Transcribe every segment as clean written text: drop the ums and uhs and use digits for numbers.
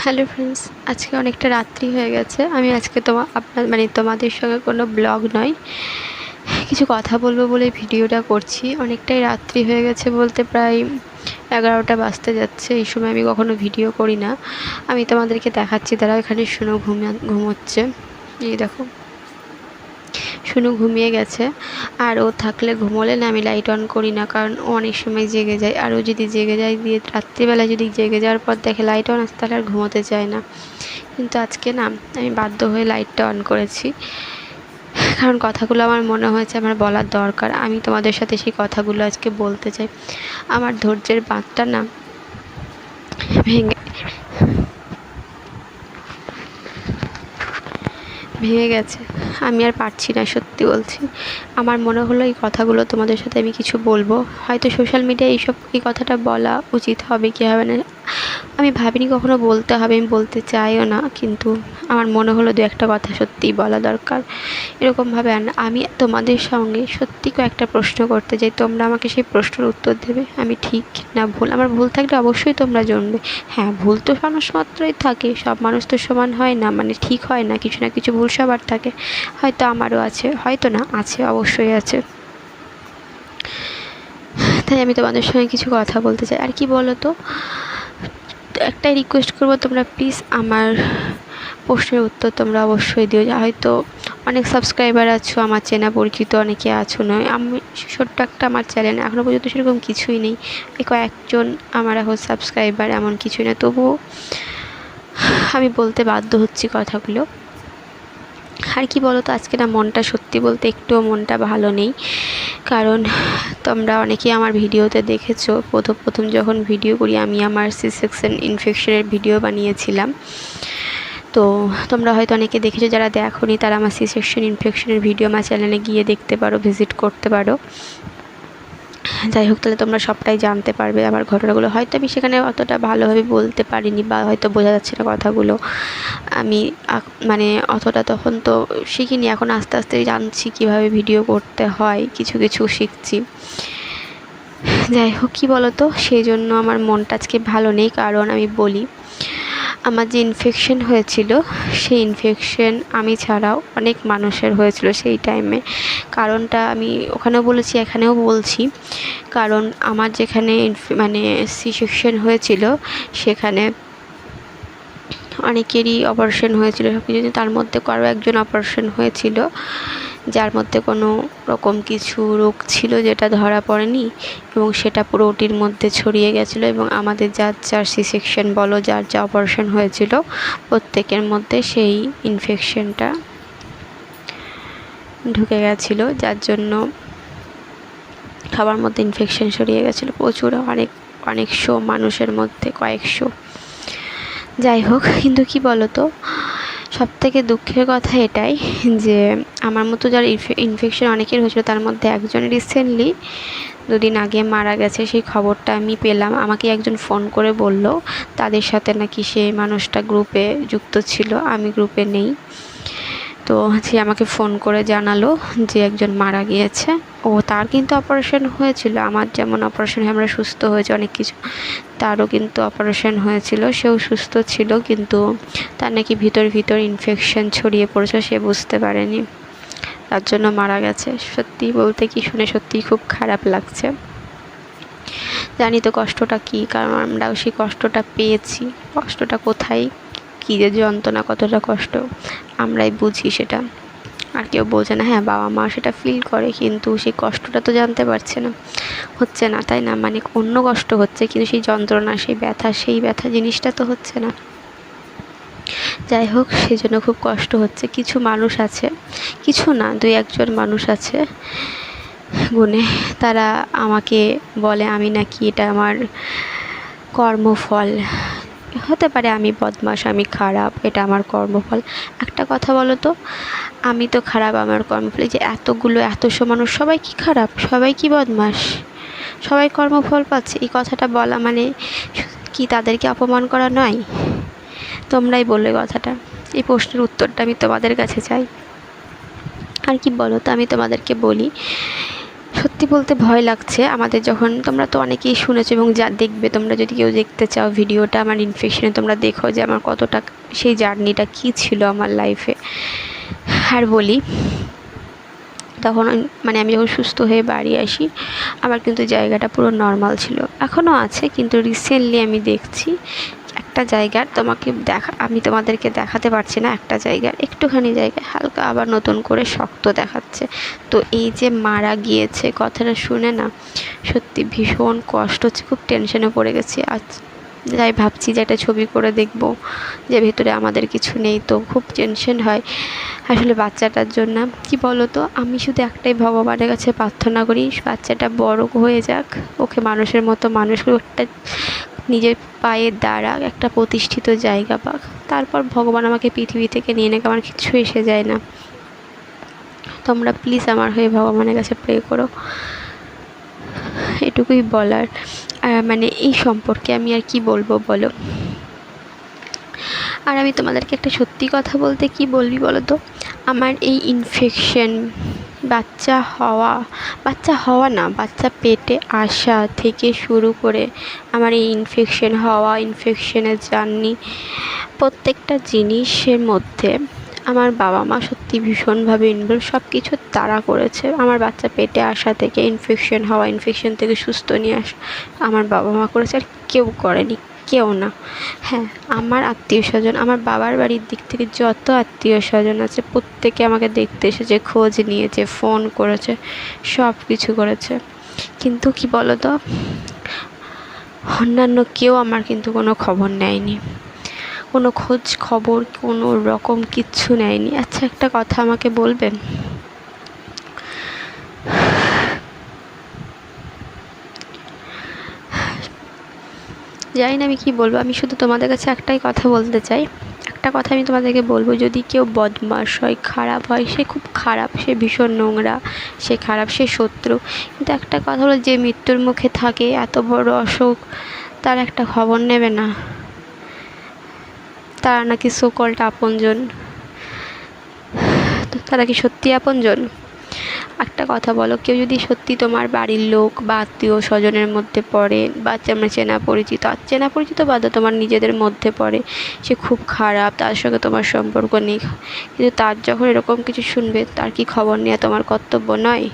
Hello friends, আজকে অনেকটা রাত্রি হয়ে গেছে। আমি আজকে তোমাদের সঙ্গে কোনো ব্লগ নয়, কিছু কথা বলবো বলে ভিডিওটা করছি। অনেকটাই রাত্রি হয়ে গেছে, বলতে প্রায় 11টা বাজতে যাচ্ছে। এই সময় আমি কখনো ভিডিও করি না। আমি তোমাদেরকে দেখাচ্ছি, তারা এখানে ঘুমোচ্ছে। এই দেখো, শুনু ঘুমিয়ে গেছে। আর ও থাকলে, ঘুমোলে না আমি লাইট অন করি না, কারণ ও অনেক সময় জেগে যায়। আর ও যদি জেগে যায়, দিয়ে রাত্রিবেলায় যদি জেগে যাওয়ার পর দেখে লাইট অন আছে, তাহলে আর ঘুমোতে চায় না। কিন্তু আজকে না, আমি বাধ্য হয়ে লাইটটা অন করেছি, কারণ কথাগুলো আমার মনে হয়েছে আমার বলার দরকার। আমি তোমাদের সাথে সেই কথাগুলো আজকে বলতে চাই। আমার ধৈর্যের বাঁধটা না ভেঙে ভেঙে গেছে। আমি আর পারছি না, সত্যি বলছি। আমার মনে হলো এই কথাগুলো তোমাদের সাথে আমি কিছু বলবো। হয়তো সোশ্যাল মিডিয়ায় এই কথাটা বলা উচিত হবে কি হবে না, আমি ভাবিনি কখনো বলতে হবে, আমি বলতে চাইও না, কিন্তু আমার মনে হলো দু একটা কথা সত্যিই বলা দরকার। এরকমভাবে আমি তোমাদের সঙ্গে সত্যি কয়েকটা প্রশ্ন করতে চাই, তোমরা আমাকে সেই প্রশ্নের উত্তর দেবে। আমি ঠিক না ভুল, আমার ভুল থাকলে অবশ্যই তোমরা জানবে। হ্যাঁ, ভুল তো মানুষ মাত্রই থাকে, সব মানুষ তো সমান হয় না, ঠিক হয় না, কিছু না কিছু ভুল সবার থাকে। হয়তো আমারও আছে, হয়তো না, আছে, অবশ্যই আছে। তাই আমি তোমাদের সঙ্গে কিছু কথা বলতে চাই। আর কি বলো তো, একটাই রিকোয়েস্ট করবো, তোমরা প্লিজ আমার প্রশ্নের উত্তর তোমরা অবশ্যই দিও। হয়তো অনেক সাবস্ক্রাইবার আছো, আমার চেনা পরিচিত অনেকে আছো নয়। আমি ছোট্ট একটা আমার চ্যানেল, এখনও পর্যন্ত সেরকম কিছুই নেই। এই কয়েকজন আমার এখন সাবস্ক্রাইবার, এমন কিছুই না। তবুও আমি বলতে বাধ্য হচ্ছি কথাগুলো। আর কি বলো তো, আজকে না মনটা, সত্যি বলতে একটুও মনটা ভালো নেই। কারণ তোমরা অনেকেই আমার ভিডিওতে দেখেছো, প্রথম যখন ভিডিও করি, আমি আমার সি সেকশন ইনফেকশনের ভিডিও বানিয়েছিলাম। তো তোমরা হয়তো অনেকে দেখেছো, যারা দেখোনি তারা আমার সি সেকশন ইনফেকশনের ভিডিও আমার চ্যানেলে গিয়ে দেখতে পারো, ভিজিট করতে পারো। যাই হোক, তাহলে তোমরা সবটাই জানতে পারবে আমার ঘটনাগুলো। হয়তো আমি সেখানে অতটা ভালোভাবে বলতে পারিনি, বা হয়তো বোঝা যাচ্ছে না কথাগুলো। আমি অতটা তখন তো শিখিনি, এখন আস্তে আস্তে জানছি কীভাবে ভিডিও করতে হয়, কিছু কিছু শিখছি। যাই হোক, কী বলো তো, সেই জন্য আমার মনটা আজকে ভালো নেই। কারণ আমি বলি, আমার যে ইনফেকশন হয়েছিল, সেই ইনফেকশন আমি ছাড়াও অনেক মানুষের হয়েছিল সেই টাইমে। কারণটা আমি ওখানেও বলেছি, এখানেও বলছি। কারণ আমার যেখানে সি সেকশন হয়েছিল, সেখানে অনেকেরই অপারেশন হয়েছিল সব কিছু, তার মধ্যে কারো একজন অপারেশন হয়েছিল যার মধ্যে কোনো রকম কিছু রোগ ছিল যেটা ধরা পড়েনি, এবং সেটা পুরো ওটির মধ্যে ছড়িয়ে গেছিলো। এবং আমাদের যার যার সি সেকশন বলো, যার যা অপারেশন হয়েছিল, প্রত্যেকের মধ্যে সেই ইনফেকশনটা ঢুকে গেছিলো, যার জন্য সবার মধ্যে ইনফেকশন ছড়িয়ে গেছিলো প্রচুর, অনেকশো মানুষের মধ্যে, কয়েকশো। যাই হোক, কিন্তু কি বলো তো, সবথেকে দুঃখের কথা এটাই যে আমার মতো যার ইনফেকশন অনেকের হয়েছিল, তার মধ্যে একজন রিসেন্টলি 2 দিন আগে মারা গেছে। সেই খবরটা আমি পেলাম, আমাকে একজন ফোন করে বলল তাদের সাথে নাকি সেই মানুষটা গ্রুপে যুক্ত ছিল, আমি গ্রুপে নেই। তো সে আমাকে ফোন করে জানালো যে একজন মারা গিয়েছে। তার কিন্তু অপারেশন হয়েছিল, আমার যেমন অপারেশন হয়ে আমরা সুস্থ হয়েছে অনেক কিছু, তারও কিন্তু অপারেশন হয়েছিল, সেও সুস্থ ছিল, কিন্তু তার নাকি ভিতর ইনফেকশন ছড়িয়ে পড়েছে, সে বুঝতে পারেনি, তার জন্য মারা গেছে। সত্যি বলতে কি, শুনে সত্যিই খুব খারাপ লাগছে। জানি তো কষ্টটা কী, কারণ আমরাও সেই কষ্টটা পেয়েছি। কষ্টটা কোথায়, কী যে যন্ত্রণা, কতটা কষ্ট আমরাই বুঝি, সেটা আর কেউ বোঝে না। হ্যাঁ, বাবা মা সেটা ফিল করে, কিন্তু সেই কষ্টটা তো জানতে পারছে না, হচ্ছে না, তাই না? অন্য কষ্ট হচ্ছে, কিন্তু সেই যন্ত্রণা, সেই ব্যথা জিনিসটা তো হচ্ছে না। যাই হোক, সেজন্য খুব কষ্ট হচ্ছে। কিছু মানুষ আছে, কিছু না, 2-1জন মানুষ আছে গুণে, তারা আমাকে বলে আমি নাকি, এটা আমার কর্মফল। হতে পারে আমি বদমাশ, আমি খারাপ, এটা আমার কর্মফল। একটা কথা বলো তো, আমি তো খারাপ, আমার কর্মফল। যে এতশো মানুষ, সবাই কি খারাপ, সবাই কি বদমাশ, সবাই কর্মফল পাচ্ছে? এই কথাটা বলা কি তাদেরকে অপমান করা নয়? তোমরাই বললে কথাটা। এই প্রশ্নের উত্তরটা আমি তোমাদের কাছে চাই। আর কি বলো তো, আমি তোমাদেরকে বলি, সত্যি বলতে ভয় লাগছে আমাদের, যখন তোমরা তো অনেকেই শুনেছো এবং যা দেখবে, তোমরা যদি কেউ দেখতে চাও ভিডিওটা আমার ইনফেকশনে, তোমরা দেখো যে আমার কতটা সেই জার্নিটা কী ছিল আমার লাইফে। আর বলি, তখন মানে আমি যখন সুস্থ হয়ে বাড়ি আসি, আমার কিন্তু জায়গাটা পুরো নর্মাল ছিল, এখনও আছে, কিন্তু রিসেন্টলি আমি দেখছি একটা জায়গার, আমি তোমাদেরকে দেখাতে পারছি না, একটা জায়গার একটুখানি জায়গায় হালকা আবার নতুন করে শক্ত দেখাচ্ছে। তো এই যে মারা গিয়েছে কথাটা শুনে না সত্যি ভীষণ কষ্ট হচ্ছে, খুব টেনশনে পড়ে গেছি। আজ যাই ভাবছি যে একটা ছবি করে দেখব, যে ভেতরে আমাদের কিছু নেই, তো খুব টেনশন হয় আসলে বাচ্চাটার জন্য। কি বলো তো, আমি শুধু একটাই ভগবানের কাছে প্রার্থনা করি, বাচ্চাটা বড় হয়ে যাক, ওকে মানুষের মতো মানুষ করে, একটা নিজের পায়ে দাঁড়াক, একটা প্রতিষ্ঠিত জায়গা পাক, তারপর ভগবান আমাকে পৃথিবী থেকে নিয়ে নেক, আমার কিছু এসে যায় না। তোমরা প্লিজ আমার হয়ে ভগবানের কাছে প্রে করো, এটুকুই বলার। মানে এই সম্পর্কে আমি আর কি বলবো বলো। আর আমি তোমাদেরকে একটা সত্যি কথা বলতে, কি বলবি বলো তো, আমার এই ইনফেকশন, বাচ্চা হওয়া না, বাচ্চা পেটে আসা থেকে শুরু করে আমার এই ইনফেকশনের জার্নি, প্রত্যেকটা জিনিসের মধ্যে আমার বাবা মা সত্যি ভীষণভাবে ইনভলভ, সব কিছু তারা করেছে। আমার বাচ্চা পেটে আসা থেকে ইনফেকশন থেকে সুস্থ নিয়ে আসা আমার বাবা মা করেছে, আর কেউ করেনি, কেউ না। হ্যাঁ, আমার আত্মীয় স্বজন, আমার বাবার বাড়ির দিক থেকে যত আত্মীয় স্বজন আছে প্রত্যেকে আমাকে দেখতে এসেছে, খোঁজ নিয়েছে, ফোন করেছে, সব কিছু করেছে, কিন্তু কি বলো তো, অন্যান্য কেউ আমার কিন্তু কোনো খবর নেয়নি, কোনো খোঁজ খবর কোনো রকম কিচ্ছু নেয়নি। আচ্ছা, একটা কথা আমাকে বলবেন, জানি না আমি কী বলবো, আমি শুধু তোমাদের কাছে একটাই কথা বলতে চাই, একটা কথা আমি তোমাদেরকে বলবো, যদি কেউ বদমাশ হয়, খারাপ হয়, সে খুব খারাপ, সে ভীষণ নোংরা, সে খারাপ, সে শত্রু, কিন্তু একটা কথা হলো, যে মৃত্যুর মুখে থাকে, এত বড় অসুখ, তার একটা খবর নেবে না, তারা নাকি সো-কল্ড আপনজন, তো তারা কি সত্যি আপনজন? একটা কথা বলো, কেউ যদি সত্যি তোমার বাড়ির লোক বা আত্মীয় স্বজনের মধ্যে পড়ে, বা চেনা পরিচিত বাদে তোমার নিজেদের মধ্যে পড়ে, সে খুব খারাপ, তার সঙ্গে তোমার সম্পর্ক নেই, কিন্তু তার যখন এরকম কিছু শুনবে, তার কি খবর নেওয়া তোমার কর্তব্য নয়?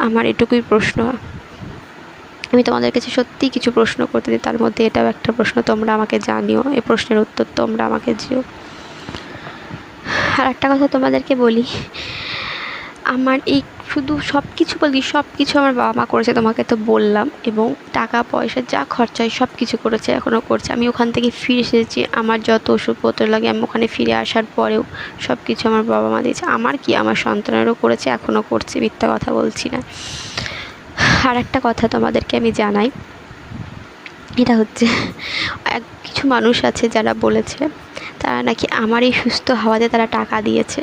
আমার এটুকুই প্রশ্ন। আমি তোমাদের কাছে সত্যিই কিছু প্রশ্ন করতে দিই, তার মধ্যে এটাও একটা প্রশ্ন, তোমরা আমাকে জানিও, এই প্রশ্নের উত্তর তোমরা আমাকে দিও। আর একটা কথা তোমাদেরকে বলি, আমার এই শুধু সব কিছু আমার বাবা মা করেছে, তোমাকে তো বললাম, এবং টাকা পয়সা যা খরচা হয় সব কিছু করেছে, এখনও করছে। আমি ওখান থেকে ফিরে এসেছি, আমার যত ওষুধপত্র লাগে আমি ওখানে ফিরে আসার পরেও সব কিছু আমার বাবা মা দিয়েছে, আমার কি, আমার সন্তানেরও করেছে, এখনও করছে, মিথ্যা কথা বলছি না। আর একটা কথা তোমাদেরকে আমি জানাই, এটা হচ্ছে, কিছু মানুষ আছে যারা বলেছে তারা নাকি আমার এই সুস্থ হওয়াতে তারা টাকা দিয়েছে।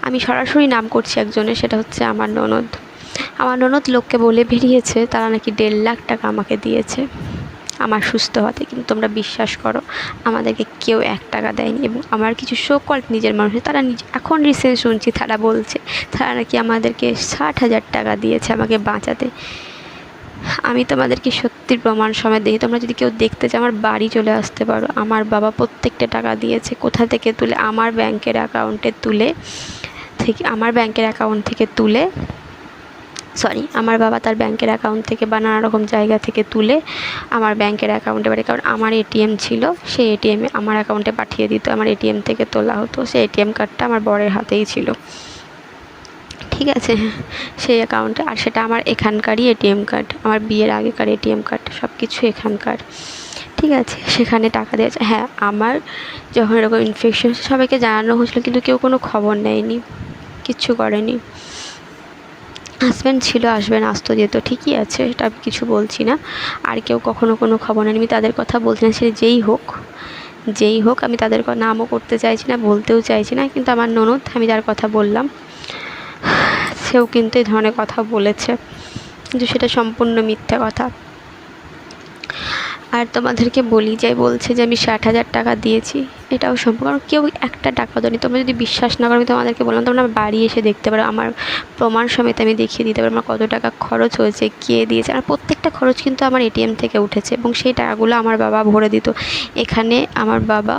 আমি সরাসরি নাম করছি একজনের, সেটা হচ্ছে আমার ননদ লোককে বলে বেরিয়েছে তারা নাকি 1.5 লাখ টাকা আমাকে দিয়েছে আমার সুস্থ হওয়াতে, কিন্তু তোমরা বিশ্বাস করো, আমাদেরকে কেউ 1 টাকা দেয়নি। এবং আমার কিছু সো-কল্ড নিজের মানুষ, তারা এখন রিসেন্ট শুনছি তারা বলছে তারা নাকি আমাদেরকে 60,000 টাকা দিয়েছে আমাকে বাঁচাতে। আমি তোমাদেরকে সত্যির প্রমাণ সমেত দেখি, তোমরা যদি কেউ দেখতে চাও আমার বাড়ি চলে আসতে পারো। আমার বাবা প্রত্যেকটা টাকা দিয়েছে, কোথা থেকে তুলে, আমার ব্যাংকের অ্যাকাউন্ট থেকে তুলে, আমার বাবা তার ব্যাংকের অ্যাকাউন্ট থেকে বা নানা রকম জায়গা থেকে তুলে আমার ব্যাংকের অ্যাকাউন্টে পাঠিয়ে, কারণ আমার এটিএম ছিল, সেই এটিএমে আমার অ্যাকাউন্টে পাঠিয়ে দিত, আমার এটিএম থেকে তোলা হতো, সেই এটিএম কার্ডটা আমার বরের হাতেই ছিল, ঠিক আছে, সেই অ্যাকাউন্টে। আর সেটা আমার এখানকারই এটিএম কার্ড, আমার বিয়ের আগেকার এটিএম কার্ড, সব কিছু এখানকার, ঠিক আছে, সেখানে টাকা দিয়েছে। হ্যাঁ, আমার যখন এরকম ইনফেকশন সবাইকে জানানো হয়েছিলো, কিন্তু কেউ কোনো খবর নেয়নি, কিচ্ছু করেনি। হাজব্যান্ড ছিল, হাজব্যান্ড আসতো যেত, ঠিকই আছে, এটা আমি কিছু বলছি না। আর কেউ কখনো কোনো খবর নেয়নি, আমি তাদের কথা বলছি না, সে যেই হোক, আমি তাদের নামও করতে চাইছি না, বলতেও চাইছি না, কিন্তু আমার ননদ, আমি যার কথা বললাম, সেও কিন্তু এই ধরনের কথা বলেছে, কিন্তু সেটা সম্পূর্ণ মিথ্যা কথা। আর তোমাদেরকে বলি যে বলছে যে আমি 60,000 টাকা দিয়েছি, এটাও সম্ভব, কারণ কেউ একটা টাকা দেয়নি। তোমরা যদি বিশ্বাস না করো, আমি তোমাদেরকে বললাম, তোমরা বাড়ি এসে দেখতে পারো, আমার প্রমাণ সমেত আমি দেখিয়ে দিতে পারো আমার কত টাকা খরচ হয়েছে, কে দিয়েছে। আর প্রত্যেকটা খরচ কিন্তু আমার এটিএম থেকে উঠেছে, এবং সেই টাকাগুলো আমার বাবা ভরে দিত। এখানে আমার বাবা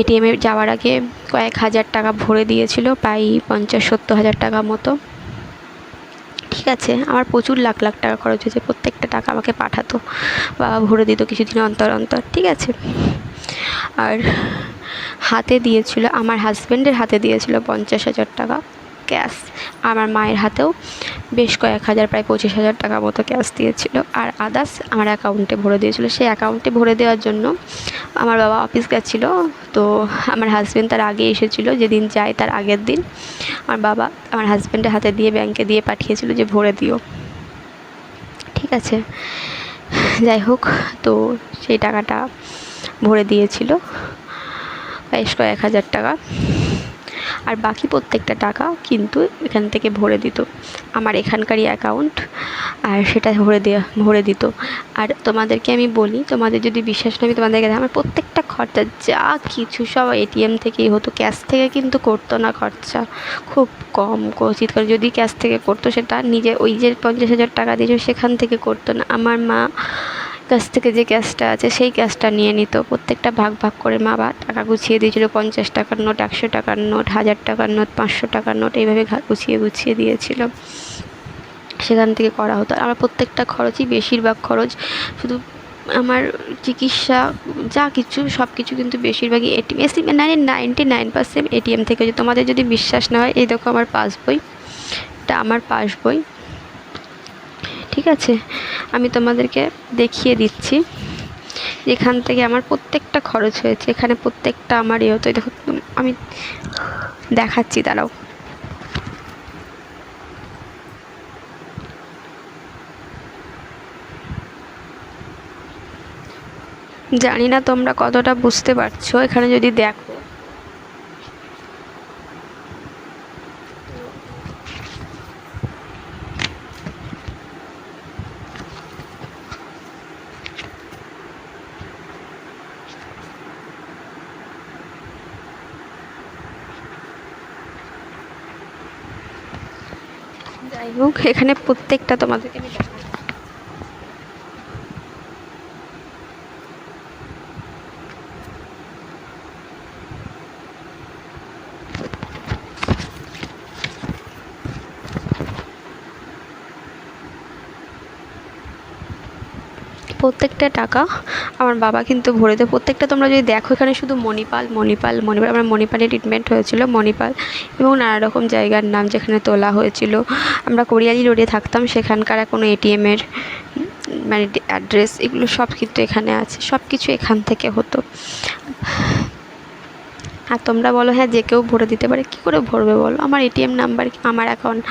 এটিএমে যাওয়ার আগে কয়েক হাজার টাকা ভরে দিয়েছিল, প্রায় 50-70 হাজার টাকা মতো। ঠিক আছে, আমার প্রচুর লাখ লাখ টাকা খরচ হয়েছে, প্রত্যেকটা টাকা আমাকে পাঠাতো, বাবা ভরে দিত কিছুদিন অন্তর অন্তর। ঠিক আছে, আর হাতে দিয়েছিল, আমার হাজব্যান্ডের হাতে দিয়েছিল 50,000 টাকা ক্যাশ। আমার মায়ের হাতেও বেশ কয়েক হাজার, প্রায় 25,000 টাকা মতো ক্যাশ দিয়েছিল, আর আদার্স আমার অ্যাকাউন্টে ভরে দিয়েছিল। সেই অ্যাকাউন্টে ভরে দেওয়ার জন্য আমার বাবা অফিস গেছিলো, তো আমার হাজব্যান্ড তার আগে এসেছিলো, যেদিন যায় তার আগের দিন আমার বাবা আমার হাজব্যান্ডের হাতে দিয়ে ব্যাংকে দিয়ে পাঠিয়েছিল যে ভরে দিও। ঠিক আছে, যাই হোক, তো সেই টাকাটা ভরে দিয়েছিল, বেশ কয়েক হাজার টাকা। আর বাকি প্রত্যেকটা টাকা কিন্তু এখান থেকে ভরে দিত, আমার এখানকারই অ্যাকাউন্ট, আর সেটা ভরে দিত। আর তোমাদেরকে আমি বলি, তোমাদের যদি বিশ্বাস না, আমি তোমাদেরকে আমার প্রত্যেকটা খরচা যা কিছু সব এটিএম থেকেই হতো, ক্যাশ থেকে কিন্তু করতো না খরচা, খুব কম কচিত করে। যদি ক্যাশ থেকে করতো সেটা নিজে ওই যে 50,000 টাকা দিয়েছিল সেখান থেকে করতো না, আমার মা কাছ থেকে যে ক্যাশটা আছে সেই ক্যাশটা নিয়ে নিত। প্রত্যেকটা ভাগ ভাগ করে মা টাকা গুছিয়ে দিয়েছিল, 50 টাকার নোট, 100 টাকার নোট, 1000 টাকার নোট, 500 টাকার নোট, এইভাবে গুছিয়ে গুছিয়ে দিয়েছিল, সেখান থেকে করা হতো। আমার প্রত্যেকটা খরচই, বেশিরভাগ খরচ, শুধু আমার চিকিৎসা যা কিছু সব কিছু কিন্তু বেশিরভাগই এটিএম, 99% এটিএম থেকে। তোমাদের যদি বিশ্বাস না হয়, এই দেখো আমার পাসবই, এটা আমার পাসবই। ঠিক আছে, আমি তোমাদেরকে দেখিয়ে দিচ্ছি এখান থেকে আমার প্রত্যেকটা খরচ হয়েছে, এখানে প্রত্যেকটা আমার হতো। দেখো আমি দেখাচ্ছি, দাঁড়াও। জানি না তোমরা কতটা বুঝতে পারছো, এখানে যদি দেখো, যাই হোক, এখানে প্রত্যেকটা তোমাদেরকে আমি দেখাচ্ছি। প্রত্যেকটা টাকা আমার বাবা কিন্তু ভরে দেয়, প্রত্যেকটা। তোমরা যদি দেখো, এখানে শুধু মণিপাল মণিপাল মণিপাল, আমার মণিপালে ট্রিটমেন্ট হয়েছিল, মণিপাল এবং নানা রকম জায়গার নাম যেখানে তোলা হয়েছিল। আমরা কোরিয়ালি রোডে থাকতাম, সেখানকার কোনো এটিএমের মানে অ্যাড্রেস, এগুলো সব কিন্তু এখানে আছে, সব কিছু এখান থেকে হতো। আর তোমরা বলো হ্যাঁ যে কেউ ভরে দিতে পারে, কী করে ভরবে বলো? আমার এটিএম নাম্বার, আমার অ্যাকাউন্ট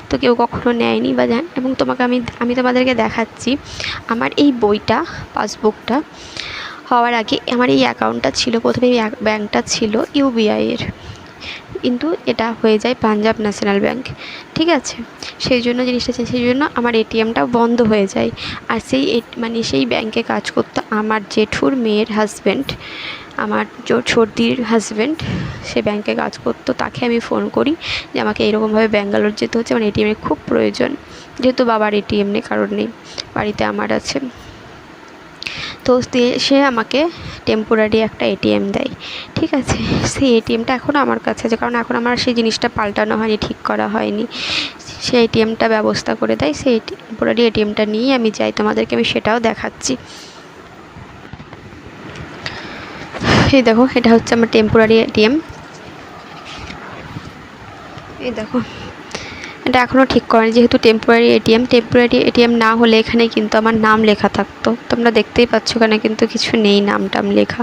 তো কেউ কখনো নেয়নি বা জান। এবং তোমাকে আমি তোমাদেরকে দেখাচ্ছি, আমার এই বইটা, পাসবুকটা হওয়ার আগে আমার এই অ্যাকাউন্টটা ছিল, প্রথমে এই ব্যাঙ্কটা ছিল ইউবিআইয়ের, কিন্তু এটা হয়ে যায় পাঞ্জাব ন্যাশনাল ব্যাঙ্ক। ঠিক আছে, সেই জন্য জিনিসটা, সেই জন্য আমার এটিএমটা বন্ধ হয়ে যায়। আর সেই ব্যাঙ্কে কাজ করতো আমার জেঠুর মেয়ের হাজব্যান্ড, আমার সর্দির হাজব্যান্ড, সে ব্যাংকে কাজ করতো। তাকে আমি ফোন করি যে আমাকে এরকমভাবে ব্যাঙ্গালোর যেতে হচ্ছে, আমার এটিএমের খুব প্রয়োজন, যেহেতু বাবার এটিএম নেই, কারোর নেই, বাড়িতে আমার আছে। তো সে আমাকে টেম্পোরারি একটা এটিএম দেয়। ঠিক আছে, সেই এটিএমটা এখনও আমার কাছে আছে, কারণ এখন আমার সেই জিনিসটা পাল্টানো হয়নি, ঠিক করা হয়নি। সেই এটিএমটা ব্যবস্থা করে দেয়, সেই টেম্পোরারি এটিএমটা নিয়েই আমি যাই, তোমাদেরকে আমি সেটাও দেখাচ্ছি। এই দেখো, এটা হচ্ছে আমার টেম্পোরারি এটিএম, এই দেখো, এটা এখনও ঠিক করেনি, যেহেতু টেম্পোরারি এটিএম না হলে এখানে কিন্তু আমার নাম লেখা থাকতো। তোমরা দেখতেই পাচ্ছ এখানে কিন্তু কিছু নেই নাম টাম লেখা,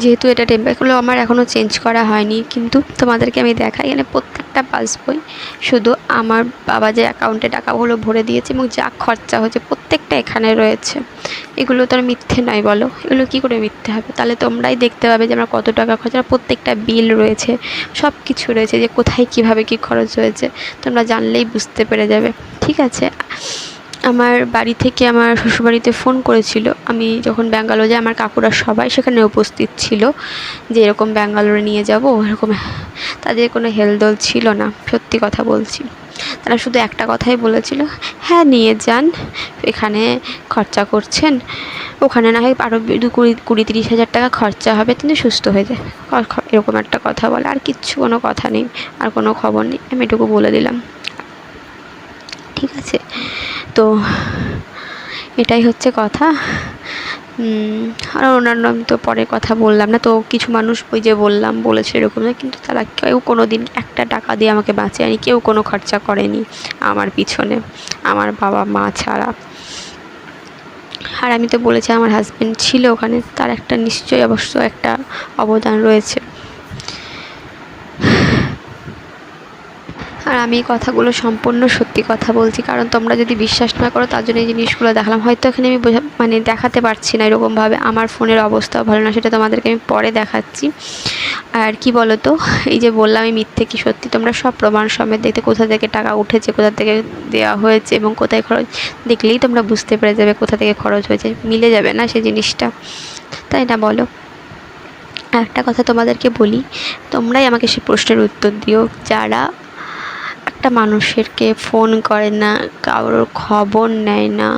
যেহেতু এটা এগুলো আমার এখনও চেঞ্জ করা হয়নি। কিন্তু তোমাদেরকে আমি দেখাই, এখানে প্রত্যেকটা একটা পাসবই। শুধু আমার বাবা যে অ্যাকাউন্টে টাকাগুলো ভরে দিয়েছে এবং যা খরচা হয়েছে প্রত্যেকটা এখানে রয়েছে। এগুলো তো আর মিথ্যে নয় বলো, এগুলো কী করে মিথ্যে হবে? তাহলে তোমরাই দেখতে পাবে যে আমার কত টাকা খরচা, প্রত্যেকটা বিল রয়েছে, সব কিছু রয়েছে, যে কোথায় কীভাবে কী খরচ হয়েছে তোমরা জানলেই বুঝতে পেরে যাবে। ঠিক আছে, আমার বাড়ি থেকে আমার শ্বশুরবাড়িতে ফোন করেছিল আমি যখন ব্যাঙ্গালোর যাই, আমার কাকুরা সবাই সেখানে উপস্থিত ছিল যে এরকম ব্যাঙ্গালোরে নিয়ে যাব এরকম। তাদের কোনো হেলদোল ছিল না, সত্যি কথা বলছি। তারা শুধু একটা কথাই বলেছিল, হ্যাঁ নিয়ে যান, এখানে খরচা করছেন, ওখানে না হয় আরও 20-30 হাজার টাকা খরচা হবে, কিন্তু সুস্থ হয়ে যায়, এরকম একটা কথা বলে। আর কিচ্ছু কোনো কথা নেই, আর কোনো খবর নেই, আমি এটুকু বলে দিলাম। ঠিক আছে, তো এটাই হচ্ছে কথা। আর অন্যান্য আমি তো পরে কথা বললাম না। তো কিছু মানুষ ওই যে বলেছে এরকম না, কিন্তু তারা কেউ কোনো দিন একটা টাকা দিয়ে আমাকে বাঁচায়নি, কেউ কোনো খরচা করেনি আমার পিছনে, আমার বাবা মা ছাড়া। আর আমি তো বলেছি আমার হাজব্যান্ড ছিল ওখানে, তার একটা নিশ্চয়ই অবশ্য একটা অবদান রয়েছে। আর আমি এই কথাগুলো সম্পূর্ণ সত্যি কথা বলছি, কারণ তোমরা যদি বিশ্বাস না করো তার জন্য এই জিনিসগুলো দেখালাম। হয়তো এখানে আমি দেখাতে পারছি না এরকমভাবে, আমার ফোনের অবস্থাও ভালো না, সেটা তোমাদেরকে আমি পরে দেখাচ্ছি। আর কি বলো তো, এই যে বললাম আমি মিথ্যে কি সত্যি, তোমরা সব প্রমাণ সমেত দেখতে, কোথা থেকে টাকা উঠেছে, কোথা থেকে দেওয়া হয়েছে এবং কোথায় খরচ, দেখলেই তোমরা বুঝতে পেরে যাবে কোথা থেকে খরচ হয়েছে, মিলে যাবে না সেই জিনিসটা, তাই না বলো? আর একটা কথা তোমাদেরকে বলি, তোমরাই আমাকে সেই প্রশ্নের উত্তর দিও, যারা একটা মানুষেরকে ফোন করে না, কারোর খবর নেয় না,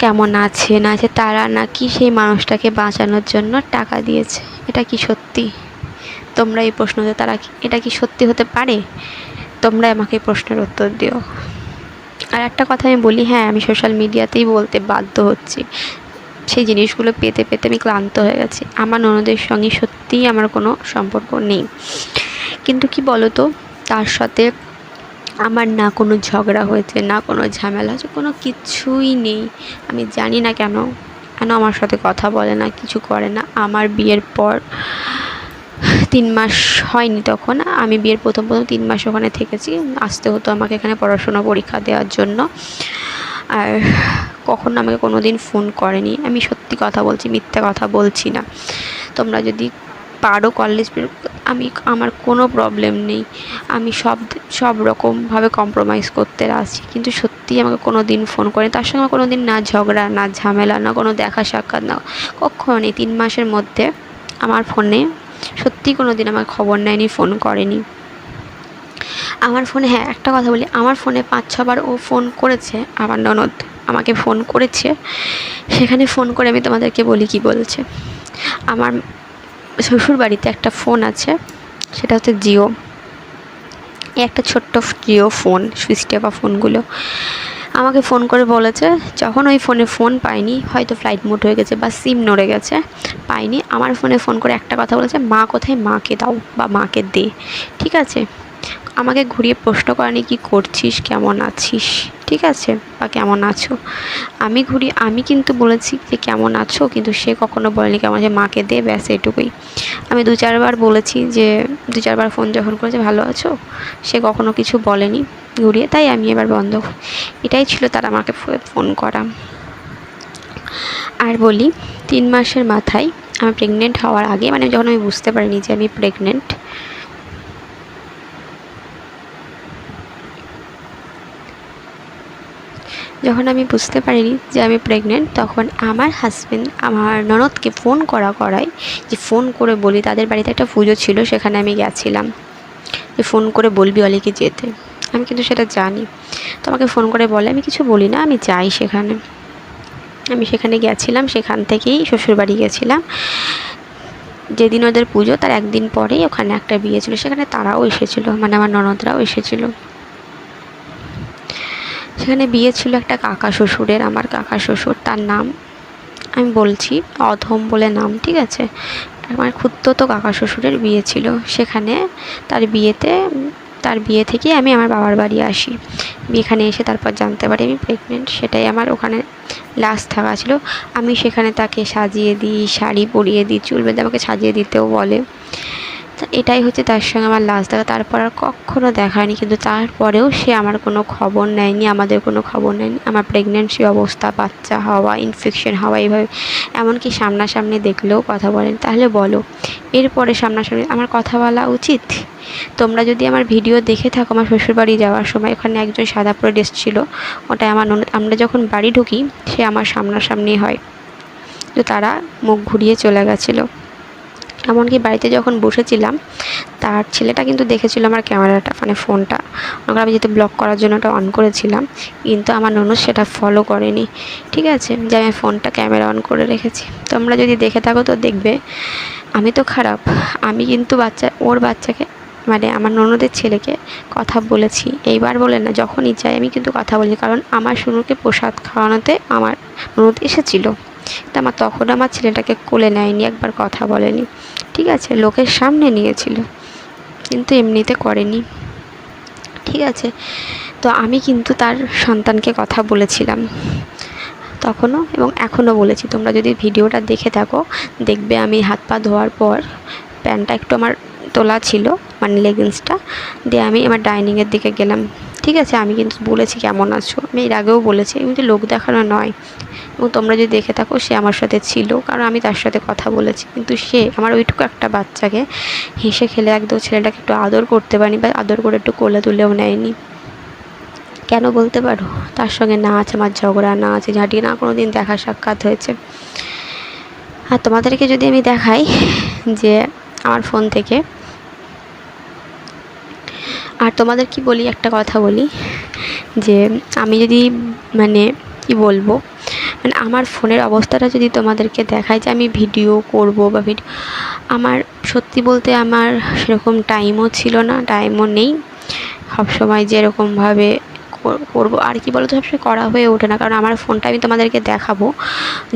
কেমন আছে না আছে, তারা নাকি সেই মানুষটাকে বাঁচানোর জন্য টাকা দিয়েছে। এটা কি সত্যি? তোমরা এই প্রশ্ন দিও, এটা কি সত্যি হতে পারে? তোমরাই আমাকে এই প্রশ্নের উত্তর দিও। আর একটা কথা আমি বলি, হ্যাঁ আমি সোশ্যাল মিডিয়াতেই বলতে বাধ্য হচ্ছি, সেই জিনিসগুলো পেতে পেতে আমি ক্লান্ত হয়ে গেছি। আমার ননদের সঙ্গে সত্যিই আমার কোনো সম্পর্ক নেই, কিন্তু কি বলো তো, তার সাথে আমার না কোনো ঝগড়া হয়েছে, না কোনো ঝামেলা হয়েছে, কোনো কিছুই নেই। আমি জানি না কেন আমার সাথে কথা বলে না, কিছু করে না। আমার বিয়ের পর 3 মাস হয়নি, তখন আমি বিয়ের প্রথম 3 মাস ওখানে থেকেছি, আসতে হতো আমাকে এখানে পড়াশোনা পরীক্ষা দেওয়ার জন্য। আর কখনো আমাকে কোনো দিন ফোন করেনি, আমি সত্যি কথা বলছি, মিথ্যে কথা বলছি না। তোমরা যদি পারো কলেজ, আমার কোনো প্রবলেম নেই, আমি সব রকমভাবে কম্প্রোমাইজ করতে রাজি, কিন্তু সত্যিই আমাকে কোনো দিন ফোন করে, তার সঙ্গে আমার কোনো দিন না ঝগড়া, না ঝামেলা, না কোনো দেখা সাক্ষাৎ, না কখনো নেই। 3 মাসের মধ্যে আমার ফোনে সত্যিই কোনো দিন আমার খবর নেয়নি, ফোন করেনি আমার ফোনে। হ্যাঁ একটা কথা বলি, আমার ফোনে 5-6 বার ও ফোন করেছে, আমার ননদ আমাকে ফোন করেছে। সেখানে ফোন করে আমি তোমাদেরকে বলি কি বলছে, আমার শ্বশুর বাড়িতে একটা ফোন আছে, সেটা হচ্ছে জিও, একটা ছোট্ট জিও ফোন, সুইচ টেপা ফোনগুলো। আমাকে ফোন করে বলেছে, যখন ওই ফোনে ফোন পাইনি, হয়তো ফ্লাইট মোড হয়ে গেছে বা সিম নড়ে গেছে, পাইনি, আমার ফোনে ফোন করে একটা কথা বলেছে, মা কোথায়, মাকে দাও বা মাকে দে। ঠিক আছে, আমাকে ঘুরিয়ে প্রশ্ন করেনি কি করছিস, কেমন আছিস, ঠিক আছে, বা কেমন আছো। আমি কিন্তু বলেছি যে কেমন আছো, কিন্তু সে কখনো বলেনি কেমন আছে, মাকে দে, ব্যাস এটুকুই। আমি 2-4 বার বলেছি, যে 2-4 বার ফোন যখন করেছে ভালো আছো, সে কখনো কিছু বলেনি ঘুরিয়ে, তাই আমি এবার বন্ধ। এটাই ছিল তার আমাকে ফোন করা। আর বলি, 3 মাসের মাথায় আমি প্রেগনেন্ট হওয়ার আগে, যখন আমি বুঝতে পারিনি যে আমি প্রেগনেন্ট, যখন আমি বুঝতে পারিনি যে আমি প্রেগনেন্ট, তখন আমার হাজব্যান্ড আমার ননদকে ফোন করায়, যে ফোন করে বলি, তাদের বাড়িতে একটা পুজো ছিল, সেখানে আমি গেছিলাম, যে ফোন করে বলবি অলিকে যেতে। আমি কিন্তু সেটা জানি, তো আমাকে ফোন করে বলে, আমি কিছু বলি না, আমি যাই সেখানে। আমি সেখানে গেছিলাম, সেখান থেকেই শ্বশুরবাড়ি গেছিলাম। যেদিন ওদের পুজো তার একদিন পরেই ওখানে একটা বিয়ে ছিল, সেখানে তারাও এসেছিলো, আমার ননদরাও এসেছিলো। সেখানে বিয়ে ছিল একটা কাকা শ্বশুরের, আমার কাকা শ্বশুর, তার নাম আমি বলছি অধম বলে নাম, ঠিক আছে। আমার খুড়তো কাকা শ্বশুরের বিয়ে ছিল সেখানে। তার বিয়ে থেকে আমি আমার বাবার বাড়ি আসি, এখানে এসে তারপর জানতে পারি আমি প্রেগনেন্ট। সেটাই আমার ওখানে লাস্ট থাকা ছিল। আমি সেখানে তাকে সাজিয়ে দিই, শাড়ি পরিয়ে দিই, চুল বেঁধে আমাকে সাজিয়ে দিতেও বলে, এটাই হচ্ছে তার সঙ্গে আমার লাস্ট দেখা। তারপর আর কখনও দেখা হয়নি, কিন্তু তারপরেও সে আমার কোনো খবর নেয়নি, আমাদের কোনো খবর নেয়নি। আমার প্রেগনেন্সি অবস্থা, বাচ্চা হওয়া, ইনফেকশন হওয়া, এইভাবে এমনকি সামনাসামনি দেখলেও কথা বলেন। তাহলে বলো, এরপরে সামনাসামনি আমার কথা বলা উচিত? তোমরা যদি আমার ভিডিও দেখে থাকো, আমার শ্বশুরবাড়ি যাওয়ার সময় ওখানে একজন সাদা পরে এসেছিলো, ওটাই আমার ননদ। আমরা যখন বাড়ি ঢুকি সে আমার সামনাসামনি হয়, তো তারা মুখ ঘুরিয়ে চলে গেছিলো। এমনকি বাড়িতে যখন বসেছিলাম, তার ছেলেটা কিন্তু দেখেছিল আমার ক্যামেরাটা, মানে ফোনটা। ওকে আমি যেহেতু ব্লক করার জন্য ওটা অন করেছিলাম, কিন্তু আমার ননদ সেটা ফলো করেনি। ঠিক আছে, যে আমি ফোনটা ক্যামেরা অন করে রেখেছি। তোমরা যদি দেখে থাকো তো দেখবে। আমি তো খারাপ, আমি কিন্তু ওর বাচ্চাকে, মানে আমার ননদের ছেলেকে কথা বলেছি। এইবার বলে না, যখনই চাই আমি কিন্তু কথা বলি, কারণ আমার শুনুকে প্রসাদ খাওয়ানোতে আমার ননদ এসেছিলো। তা আমার তখন আমার ছেলেটাকে কোলে নেয়নি, একবার কথা বলেনি। ঠিক আছে, লোকের সামনে নিয়েছিল, কিন্তু এমনিতে করেনি। ঠিক আছে, তো আমি কিন্তু তার সন্তানকে কথা বলেছিলাম তখনও, এবং এখনও বলেছি। তোমরা যদি ভিডিওটা দেখে থাকো দেখবে, আমি হাত পা ধোয়ার পর প্যান্টটা একটু আমার তোলা ছিল, মানে লেগিংসটা দিয়ে আমি আমার ডাইনিংয়ের দিকে গেলাম। ঠিক আছে, আমি কিন্তু বলেছি কেমন আছো, আমি এর আগেও বলেছি, কিন্তু লোক দেখানো নয়। এবং তোমরা যদি দেখে থাকো সে আমার সাথে ছিল, কারণ আমি তার সাথে কথা বলেছি। কিন্তু সে আমার ওইটুকু একটা বাচ্চাকে হেসে খেলে একদম ছেলেটাকে একটু আদর করতে পারিনি, বা আদর করে একটু কোলে তুলেও নেয়নি। কেন বলতে পারো? তার সঙ্গে না আছে আমার ঝগড়া, না আছে ঝাঁটি, না কোনো দিন দেখা সাক্ষাৎ হয়েছে। আর তোমাদেরকে যদি আমি দেখাই যে আমার ফোন থেকে, আর তোমাদের কি বলি, একটা কথা বলি যে আমি যদি, মানে কি বলবো, মানে আমার ফোনের অবস্থাটা যদি তোমাদেরকে দেখায়, যে আমি ভিডিও করব বা আমার সত্যি বলতে আমার সেরকম টাইমও ছিল না, টাইমও নেই। সবসময় যেরকমভাবে করবো আর কি বলতো, সবসময় করা হয়ে ওঠে না, কারণ আমার ফোনটা আমি তোমাদেরকে দেখাবো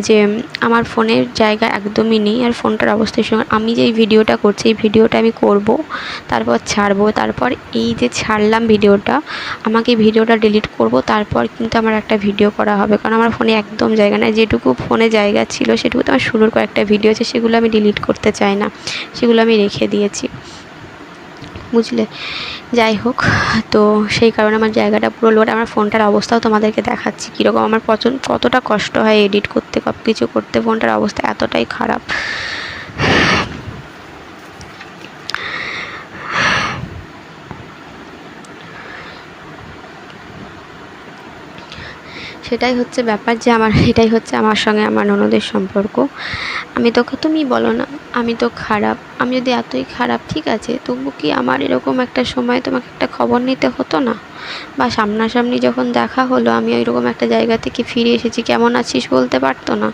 যে আমার ফোনের জায়গা একদমই নেই। আর ফোনটার অবস্থার সঙ্গে আমি যে এই ভিডিওটা করছি, এই ভিডিওটা আমি করব, তারপর ছাড়বো, তারপর এই যে ছাড়লাম ভিডিওটা, আমাকে ভিডিওটা ডিলিট করব, তারপর কিন্তু আমার একটা ভিডিও করা হবে, কারণ আমার ফোনে একদম জায়গা নেই। যেটুকু ফোনে জায়গা ছিল সেটুকু তো আমার শুরুর কয়েকটা ভিডিও আছে, সেগুলো আমি ডিলিট করতে চাই না, সেগুলো আমি রেখে দিয়েছি, বুঝলে। যাই হোক, তো সেই কারণে আমার জায়গাটা পুরো লোড। আমার ফোনটার অবস্থাও তোমাদেরকে দেখাচ্ছি কীরকম আমার কতটা কষ্ট হয় এডিট করতে, সব কিছু করতে। ফোনটার অবস্থা এতটাই খারাপ। সেটাই হচ্ছে ব্যাপার, যে এটাই হচ্ছে আমার সঙ্গে আমার ননদের সম্পর্ক। আমি তোকে, তুমি বলো না আমি তো খারাপ, আমি যদি এতই খারাপ, ঠিক আছে, তবু কি আমার এরকম একটা সময় তোমাকে একটা খবর নিতে হতো না? বা সামনাসামনি যখন দেখা হলো, আমি ওইরকম একটা জায়গা থেকে ফিরে এসেছি, কেমন আছিস বলতে পারতো না?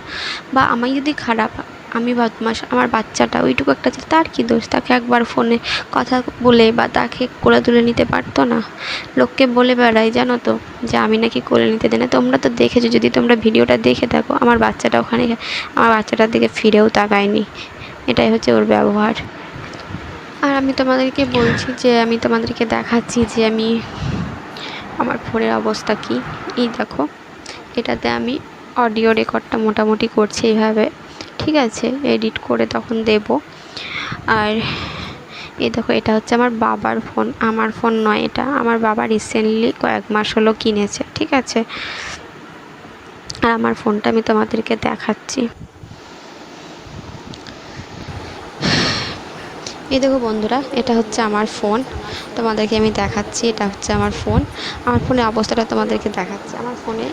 বা আমি যদি খারাপ, আমি বদমাস, আমার বাচ্চাটা ওইটুকু একটা, তার কী দোষ? তাকে একবার ফোনে কথা বলে বা তাকে কোলে তুলে নিতে পারতো না? লোককে বলে বেড়াই জানো তো, যে আমি নাকি কোলে নিতে দিই না। তোমরা তো দেখেছো, যদি তোমরা ভিডিওটা দেখে থাকো, আমার বাচ্চাটা ওখানে, আমার বাচ্চাটার দিকে ফিরেও তাকায়নি। এটাই হচ্ছে ওর ব্যবহার। আর আমি তোমাদেরকে বলছি, যে আমি তোমাদেরকে দেখাচ্ছি যে আমি আমার ফোনের অবস্থা কী। এই দেখো, এটাতে আমি অডিও রেকর্ডটা মোটামুটি করছি এইভাবে, ঠিক আছে, এডিট করে তখন দেব। আর এই দেখো, এটা হচ্ছে আমার বাবার ফোন, আমার ফোন নয় এটা, আমার বাবা রিসেন্টলি কয়েক মাস হলো কিনেছে, ঠিক আছে। আর আমার ফোনটা আমি তোমাদেরকে দেখাচ্ছি। এই দেখো বন্ধুরা, এটা হচ্ছে আমার ফোন, তোমাদেরকে আমি দেখাচ্ছি। এটা হচ্ছে আমার ফোন, আমার ফোনের অবস্থাটা তোমাদেরকে দেখাচ্ছি। আমার ফোনে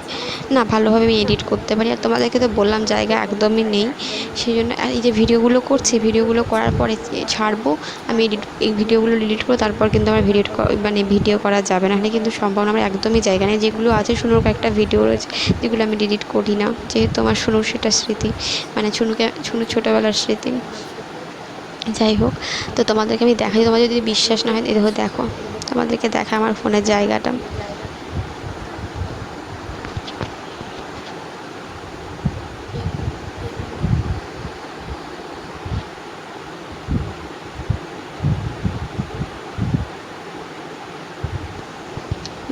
না ভালোভাবে আমি এডিট করতে পারি, আর তোমাদেরকে তো বললাম জায়গা একদমই নেই। সেই জন্য এই যে ভিডিওগুলো করছি, ভিডিওগুলো করার পরে ছাড়বো, আমি এই ভিডিওগুলো ডিলিট করবো, তারপর কিন্তু আমার ভিডিও করা যাবে না, হলে কিন্তু সম্ভব না। আমার একদমই জায়গা নেই। যেগুলো আছে শুনুর কয়েকটা ভিডিও রয়েছে, যেগুলো আমি ডিলিট করি না, যেহেতু আমার শুনুর সেটা স্মৃতি, মানে শুনুর ছোটোবেলার স্মৃতি। যাই হোক, তো তোমাদেরকে আমি দেখাই, তোমাদের যদি বিশ্বাস না হয়, এই দেখো, তোমাদেরকে দেখা আমার ফোনের জায়গাটা।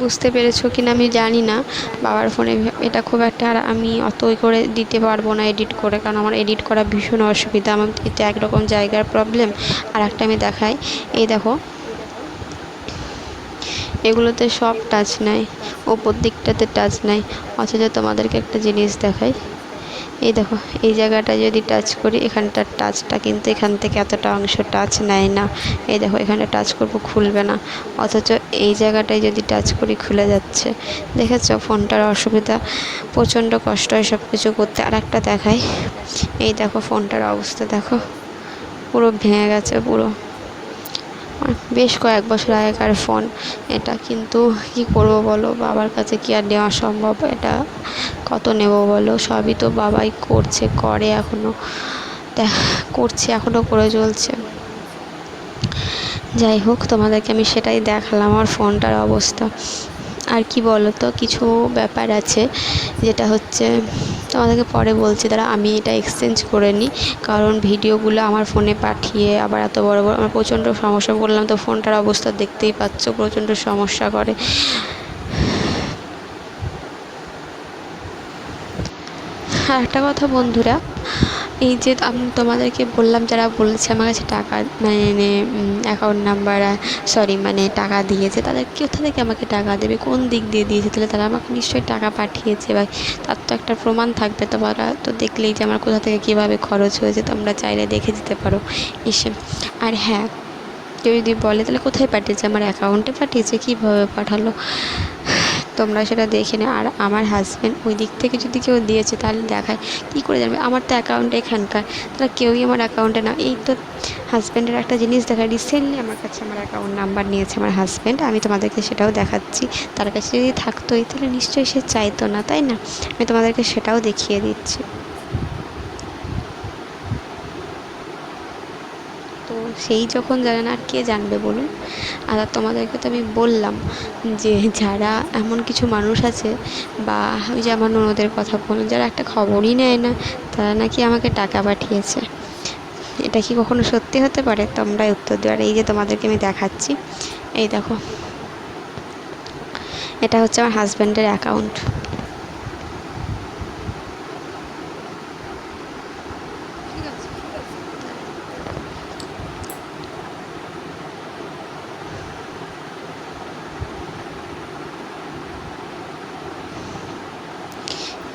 বুঝতে পেরেছো কি না আমি জানি না। বাবার ফোনে এটা খুব একটা আর আমি অত করে দিতে পারবো না এডিট করে, কারণ আমার এডিট করা ভীষণ অসুবিধা। আমার এটা একরকম জায়গার প্রবলেম। আর একটা আমি দেখাই, এই দেখো এগুলোতে সব টাচ নাই, ওপর দিকটাতে টাচ নাই। অথচ তোমাদেরকে একটা জিনিস দেখাই, এই দেখো এই জায়গাটা যদি টাচ করি, এখানটার টাচটা কিন্তু এখান থেকে এতটা অংশ টাচ নেয় না। এই দেখো এখানে টাচ করব খুলবে না, অথচ এই জায়গাটায় যদি টাচ করি খুলে যাচ্ছে। দেখেছো ফোনটার অসুবিধা, প্রচণ্ড কষ্ট হয় সব কিছু করতে। আর একটা দেখাই, এই দেখো ফোনটার অবস্থা দেখো, পুরো ভেঙে গেছে পুরো। বেশ কয়েক বছর আগেকার ফোন এটা, কিন্তু কি করব বলো, বাবার কাছে কি আর নেওয়া সম্ভব? এটা কত নেব বলো, সবই তো বাবাই করে এখনও করছে, এখনও করে চলছে। যাই হোক, তোমাদেরকে আমি সেটাই দেখালাম আমার ফোনটার অবস্থা। আর কি বলো তো, কিছু ব্যাপার আছে যেটা হচ্ছে তোমাদেরকে পরে বলছি, তারা আমি এটা এক্সচেঞ্জ করে নিই। কারণ ভিডিওগুলো আমার ফোনে পাঠিয়ে আবার এত বড় বড় আমার প্রচণ্ড সমস্যা। বললাম তো ফোনটার অবস্থা দেখতেই পাচ্ছ, প্রচণ্ড সমস্যা করে। আর একটা কথা বন্ধুরা, এই যে আমি তোমাদেরকে বললাম, যারা বলেছে আমার কাছে টাকা মানে অ্যাকাউন্ট নাম্বার মানে টাকা দিয়েছে, তাদের কোথা থেকে আমাকে টাকা দেবে, কোন দিক দিয়ে দিয়েছে? তাহলে তারা আমাকে নিশ্চয়ই টাকা পাঠিয়েছে, বা তার তো একটা প্রমাণ থাকবে। তোমরা তো দেখলেই যে আমার কোথা থেকে কীভাবে খরচ হয়েছে, তোমরা চাইলে দেখে দিতে পারো এসে। আর হ্যাঁ, কেউ যদি বলে তাহলে কোথায় পাঠিয়েছে, আমার অ্যাকাউন্টে পাঠিয়েছে, কীভাবে পাঠালো তোমরা সেটা দেখে নাও। আর আমার হাজব্যান্ড ওই দিক থেকে যদি কেউ দিয়েছে তাহলে দেখায়, কী করে জানবে? আমার তো অ্যাকাউন্ট এখানকার, তাহলে কেউই আমার অ্যাকাউন্টে না। এই তো হাজব্যান্ডের একটা জিনিস দেখায়, রিসেন্টলি আমার কাছে আমার অ্যাকাউন্ট নাম্বার নিয়েছে আমার হাজব্যান্ড, আমি তোমাদেরকে সেটাও দেখাচ্ছি। তার কাছে যদি থাকতোই তাহলে নিশ্চয়ই সে চাইতো না, তাই না? আমি তোমাদেরকে সেটাও দেখিয়ে দিচ্ছি। তো সেই যখন জানে না, আর কে জানবে বলুন? আর তোমাদেরকে তো আমি বললাম যে যারা এমন কিছু মানুষ আছে, বা ওই যে আমার ননদের কথা বলুন, যারা একটা খবরই নেয় না, তারা নাকি আমাকে টাকা পাঠিয়েছে। এটা কি কখনো সত্যি হতে পারে? তোমরাই উত্তর দিও। আর এই যে তোমাদেরকে আমি দেখাচ্ছি, এই দেখো এটা হচ্ছে আমার হাজব্যান্ডের অ্যাকাউন্ট।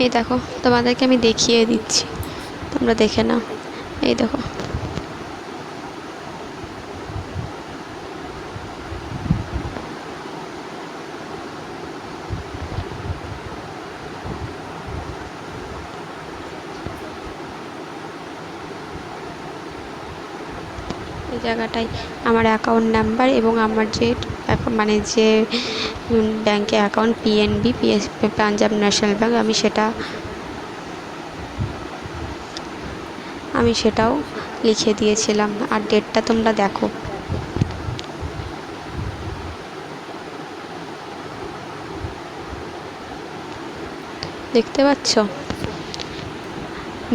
এই দেখো তোমাদেরকে আমি দেখিয়ে দিচ্ছি, তোমরা দেখে নাও। এই দেখো এই জায়গাটায় আমার অ্যাকাউন্ট নাম্বার এবং আমার যে যে ব্যাংকে account PNB Punjab national bank, আমি সেটাও লিখে দিয়েছিলাম। আর ডেটটা তোমরা দেখো, দেখতে পাচ্ছ?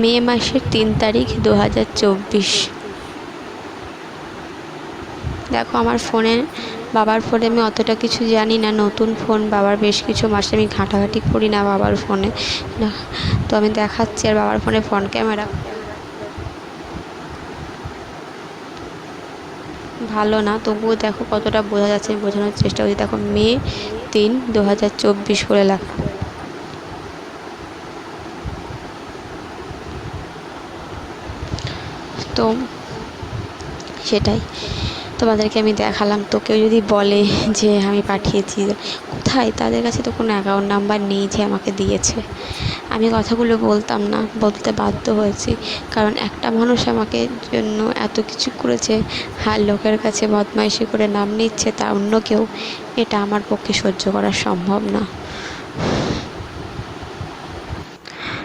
মে মাসের 3 তারিখ 2024। দেখো আমার ফোনে, বাবার ফোনে আমি অতটা কিছু জানি না, নতুন ফোন, বাবার বেশ কিছু মাসে আমি ঘাঁটাঘাঁটি করি না বাবার ফোনে না। তো আমি দেখাচ্ছি। আর বাবার ফোনে ফ্রন্ট ক্যামেরা ভালো না, তবুও দেখো কতটা বোঝা যাচ্ছে, আমি বোঝানোর চেষ্টা করছি। দেখো মে 3, 2024 করে লেখা। তো সেটাই তোমাদেরকে আমি দেখালাম। তো কেউ যদি বলে যে আমি পাঠিয়েছি, কোথায়? তাদের কাছে তো কোনো অ্যাকাউন্ট নাম্বার নেই যে আমাকে দিয়েছে। আমি কথাগুলো বলতাম না, বলতে বাধ্য হয়েছি, কারণ একটা মানুষ আমাকে জন্য এত কিছু করেছে, আর লোকের কাছে বদমাইশি করে নাম নিচ্ছে তা অন্য কেউ, এটা আমার পক্ষে সহ্য করা সম্ভব না।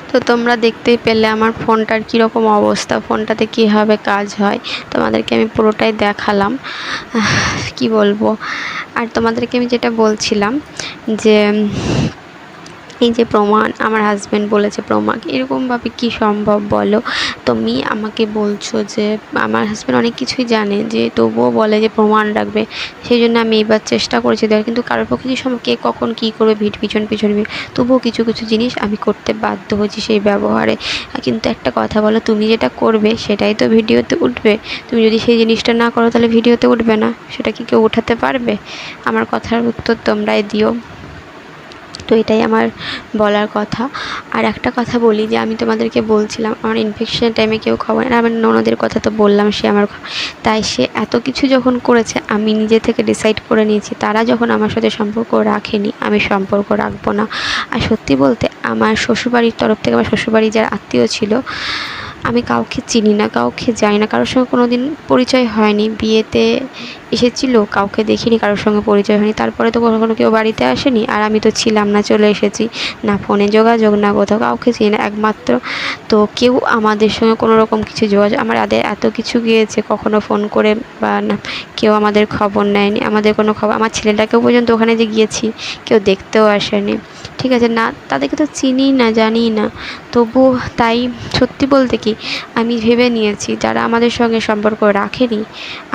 তো তোমরা দেখতেই পেলে আমার ফোনটার কীরকম অবস্থা, ফোনটাতে কীভাবে কাজ হয়, তোমাদেরকে আমি পুরোটাই দেখালাম। কি বলবো? আর তোমাদেরকে আমি যেটা বলছিলাম যে এই যে প্রমাণ, আমার হাজব্যান্ড বলেছে প্রমাণ, এরকমভাবে কি সম্ভব বলো? তুমি আমাকে বলছো যে আমার হাজব্যান্ড অনেক কিছুই জানে, যে তবুও বলে যে প্রমাণ রাখবে। সেই জন্য আমি এবার চেষ্টা করেছি দেওয়ার, কিন্তু কারোর পক্ষে কি সম্ভব? কে কখন কী করবে পিছন তবুও কিছু কিছু জিনিস আমি করতে বাধ্য হয়েছি সেই ব্যবহারে। কিন্তু একটা কথা বলো, তুমি যেটা করবে সেটাই তো ভিডিওতে উঠবে। তুমি যদি সেই জিনিসটা না করো তাহলে ভিডিওতে উঠবে না, সেটা কি কেউ উঠাতে পারবে? আমার কথার উত্তর তোমরাই দিও। তো এটাই আমার বলার কথা। আর একটা কথা বলি, যে আমি তোমাদেরকে বলছিলাম আমার ইনফেকশনের টাইমে কেউ খবর, আর আমার ননদের কথা তো বললাম, সে আমার তাই সে এত কিছু যখন করেছে, আমি নিজে থেকে ডিসাইড করে নিয়েছি তারা যখন আমার সাথে সম্পর্ক রাখেনি, আমি সম্পর্ক রাখবো না। আর সত্যি বলতে আমার শ্বশুরবাড়ির তরফ থেকে, আমার শ্বশুরবাড়ি যারা আত্মীয় ছিল, আমি কাউকে চিনি না, কাউকে জানি না, কারোর সঙ্গে কোনো দিন পরিচয় হয়নি। বিয়েতে এসেছিলো, কাউকে দেখিনি, কারোর সঙ্গে পরিচয় হয়নি। তারপরে তো কখনো কেউ বাড়িতে আসেনি, আর আমি তো ছিলাম না, চলে এসেছি। না ফোনে যোগাযোগ, না কোথাও, কাউকে চিনি না একমাত্র। তো কেউ আমাদের সঙ্গে কোনো রকম কিছু যোগাযোগ, আমাদের এত কিছু গিয়েছে, কখনো ফোন করে বা না, কেউ আমাদের খবর নেয়নি, আমাদের কোনো খবর, আমার ছেলেটাকেও পর্যন্ত ওখানে যে গিয়েছি কেউ দেখতেও আসেনি। ঠিক আছে না, তাদেরকে তো চিনি না, জানি না, তবু তাই সত্যি বলতে কি আমি ভেবে নিয়েছি যারা আমাদের সঙ্গে সম্পর্ক রাখেনি,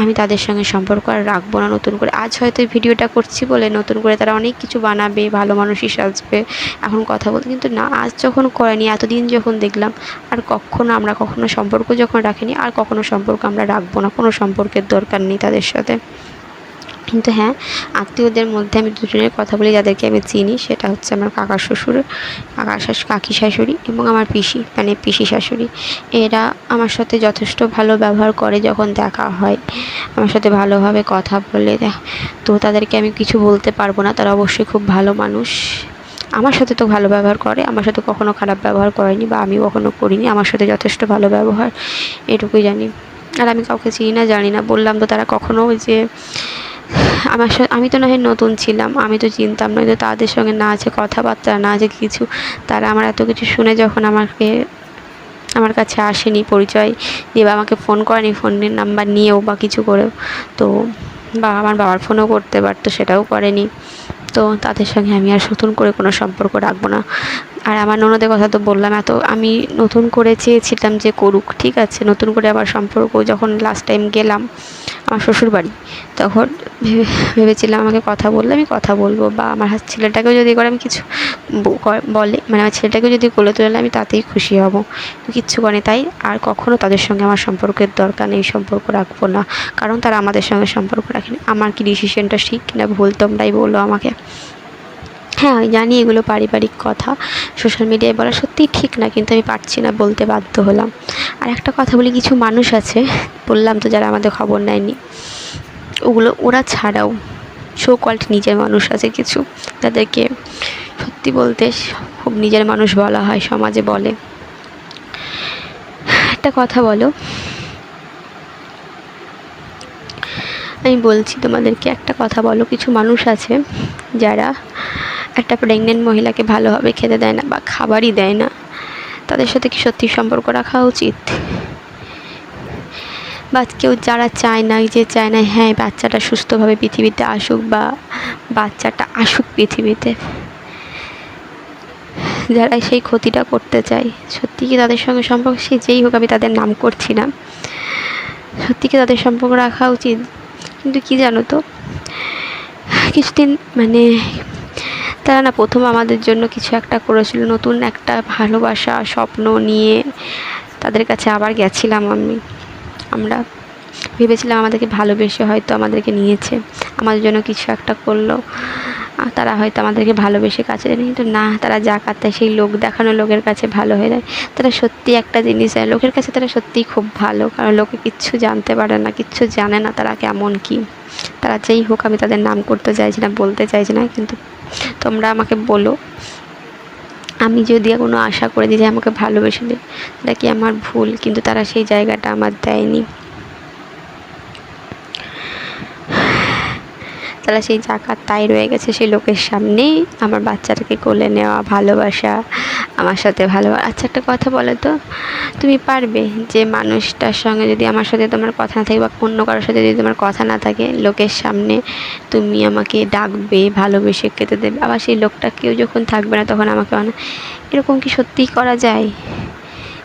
আমি তাদের সঙ্গে সম্পর্ক আর রাখবো না নতুন করে। আজ হয়তো এই ভিডিওটা করছি বলে নতুন করে তারা অনেক কিছু বানাবে, ভালো মানুষই সাজবে, এখন কথা বলতে, কিন্তু না, আজ যখন করেনি, এতদিন যখন দেখলাম, আর কখনো সম্পর্ক যখন রাখিনি, আর কখনো সম্পর্ক আমরা রাখবো না, কোনো সম্পর্কের দরকার নেই তাদের সাথে। কিন্তু হ্যাঁ, আত্মীয়দের মধ্যে আমি দুজনের কথা বলি যাদেরকে আমি চিনি, সেটা হচ্ছে আমার কাকি শাশুড়ি এবং আমার পিসি, মানে পিসি শাশুড়ি। এরা আমার সাথে যথেষ্ট ভালো ব্যবহার করে, যখন দেখা হয় আমার সাথে ভালোভাবে কথা বলে। তো তাদেরকে আমি কিছু বলতে পারবো না, তারা অবশ্যই খুব ভালো মানুষ। আমার সাথে তো ভালো ব্যবহার করে, আমার সাথে কখনো খারাপ ব্যবহার করেনি, বা আমি কখনো করিনি, আমার সাথে যথেষ্ট ভালো ব্যবহার, এটুকুই জানি। আর আমি কাউকে চিনি না, জানি না, বললাম তো, তারা কখনো যে আমি তো না হয় নতুন ছিলাম, আমি তো চিনতাম না, যে তাদের সঙ্গে না আছে কথাবার্তা, না আছে কিছু, তারা আমার এত কিছু শুনে যখন আমার কাছে আসেনি পরিচয় দিয়ে, বা আমাকে ফোন করেনি, ফোনের নাম্বার নিয়েও বা কিছু করেও, তো বা আমার বাবার ফোনও করতে পারতো, সেটাও করেনি। তো তাদের সঙ্গে আমি আর নতুন করে কোনো সম্পর্ক রাখবো না। আর আমার ননদের কথা তো বললাম, এত আমি নতুন করে চেয়েছিলাম যে করুক, ঠিক আছে, নতুন করে আবার সম্পর্ক, যখন লাস্ট টাইম গেলাম আমার শ্বশুরবাড়ি, তখন ভেবেছিলাম আমাকে কথা বললে আমি কথা বলবো, বা আমার ছেলেটাকেও যদি করে আমি কিছু বলে, মানে আমার ছেলেটাকেও যদি কোলে তুলে আমি তাতেই খুশি হব, কিচ্ছু করে। তাই আর কখনো তাদের সঙ্গে আমার সম্পর্কের দরকার নেই, সম্পর্ক রাখবো না, কারণ তারা আমাদের সঙ্গে সম্পর্ক রাখেনি। আমার কি ডিসিশনটা ঠিক কিনা ভুল তোমরাই বলো আমাকে। হ্যাঁ, আমি জানি এগুলো পারিবারিক কথা, সোশ্যাল মিডিয়ায় বলা সত্যিই ঠিক না, কিন্তু আমি পারছি না, বলতে বাধ্য হলাম। আর একটা কথা বলি, কিছু মানুষ আছে, বললাম তো, যারা আমাদের খবর নেয়নি, ওরা ছাড়াও সো কল্ড নিজের মানুষ আছে কিছু, যাদেরকে সত্যি বলতে খুব নিজের মানুষ বলা হয়, সমাজে বলে। একটা কথা বলো, আমি বলছি তোমাদেরকে একটা কথা বলো, কিছু মানুষ আছে যারা একটা প্রেগনেন্ট মহিলাকে ভালোভাবে খেতে দেয় না, বা খাবারই দেয় না, তাদের সাথে কি সত্যি সম্পর্ক রাখা উচিত? বা কেউ যারা চায় না হ্যাঁ বাচ্চাটা সুস্থভাবে পৃথিবীতে আসুক, বা বাচ্চাটা আসুক পৃথিবীতে, যারা সেই ক্ষতিটা করতে চায়, সত্যি কি তাদের সঙ্গে সম্পর্ক, সে যেই হোক, আমি তাদের নাম করছি না, সত্যি কি তাদের সম্পর্ক রাখা উচিত? কিন্তু কি জানো তো, কিছুদিন মানে তারা না প্রথম আমাদের জন্য কিছু একটা করেছিল, নতুন একটা ভালোবাসা স্বপ্ন নিয়ে তাদের কাছে আবার গেছিলাম আমরা ভেবেছিলাম আমাদেরকে ভালোবেসে হয়তো আমাদেরকে নিয়েছে, আমাদের জন্য কিছু একটা করলো, তারা হয়তো আমাদেরকে ভালোবেসে কাছে নেয়, কিন্তু না, তারা যা কাতায় সেই লোক দেখানো লোকের কাছে ভালো হয়ে যায়। তারা সত্যি একটা জিনিস হয়, লোকের কাছে তারা সত্যিই খুব ভালো, কারণ লোকে কিচ্ছু জানতে পারে না, কিচ্ছু জানে না তারা কেমন কি। তারা যেই হোক, আমি তাদের নাম করতে চাইছি না, বলতে চাইছি না, কিন্তু তোমরা আমাকে বলো, আমি যদি কোনো আশা করে দিই যে আমাকে ভালোবেসে দেয়, এটা কি আমার ভুল? কিন্তু তারা সেই জায়গাটা আমার দেয়নি, তারা সেই জায়গা তাই রয়ে গেছে, সেই লোকের সামনেই আমার বাচ্চাটাকে কোলে নেওয়া, ভালোবাসা, আমার সাথে ভালো। আচ্ছা একটা কথা বলো তো, তুমি পারবে যে মানুষটার সঙ্গে যদি আমার সাথে তোমার কথা না থাকে বা অন্য কারোর সাথে যদি তোমার কথা না থাকে, লোকের সামনে তুমি আমাকে ডাকবে, ভালোবেসে খেতে দেবে, আবার সেই লোকটা কেউ যখন থাকবে না তখন আমাকে এরকম কি সত্যিই করা যায়?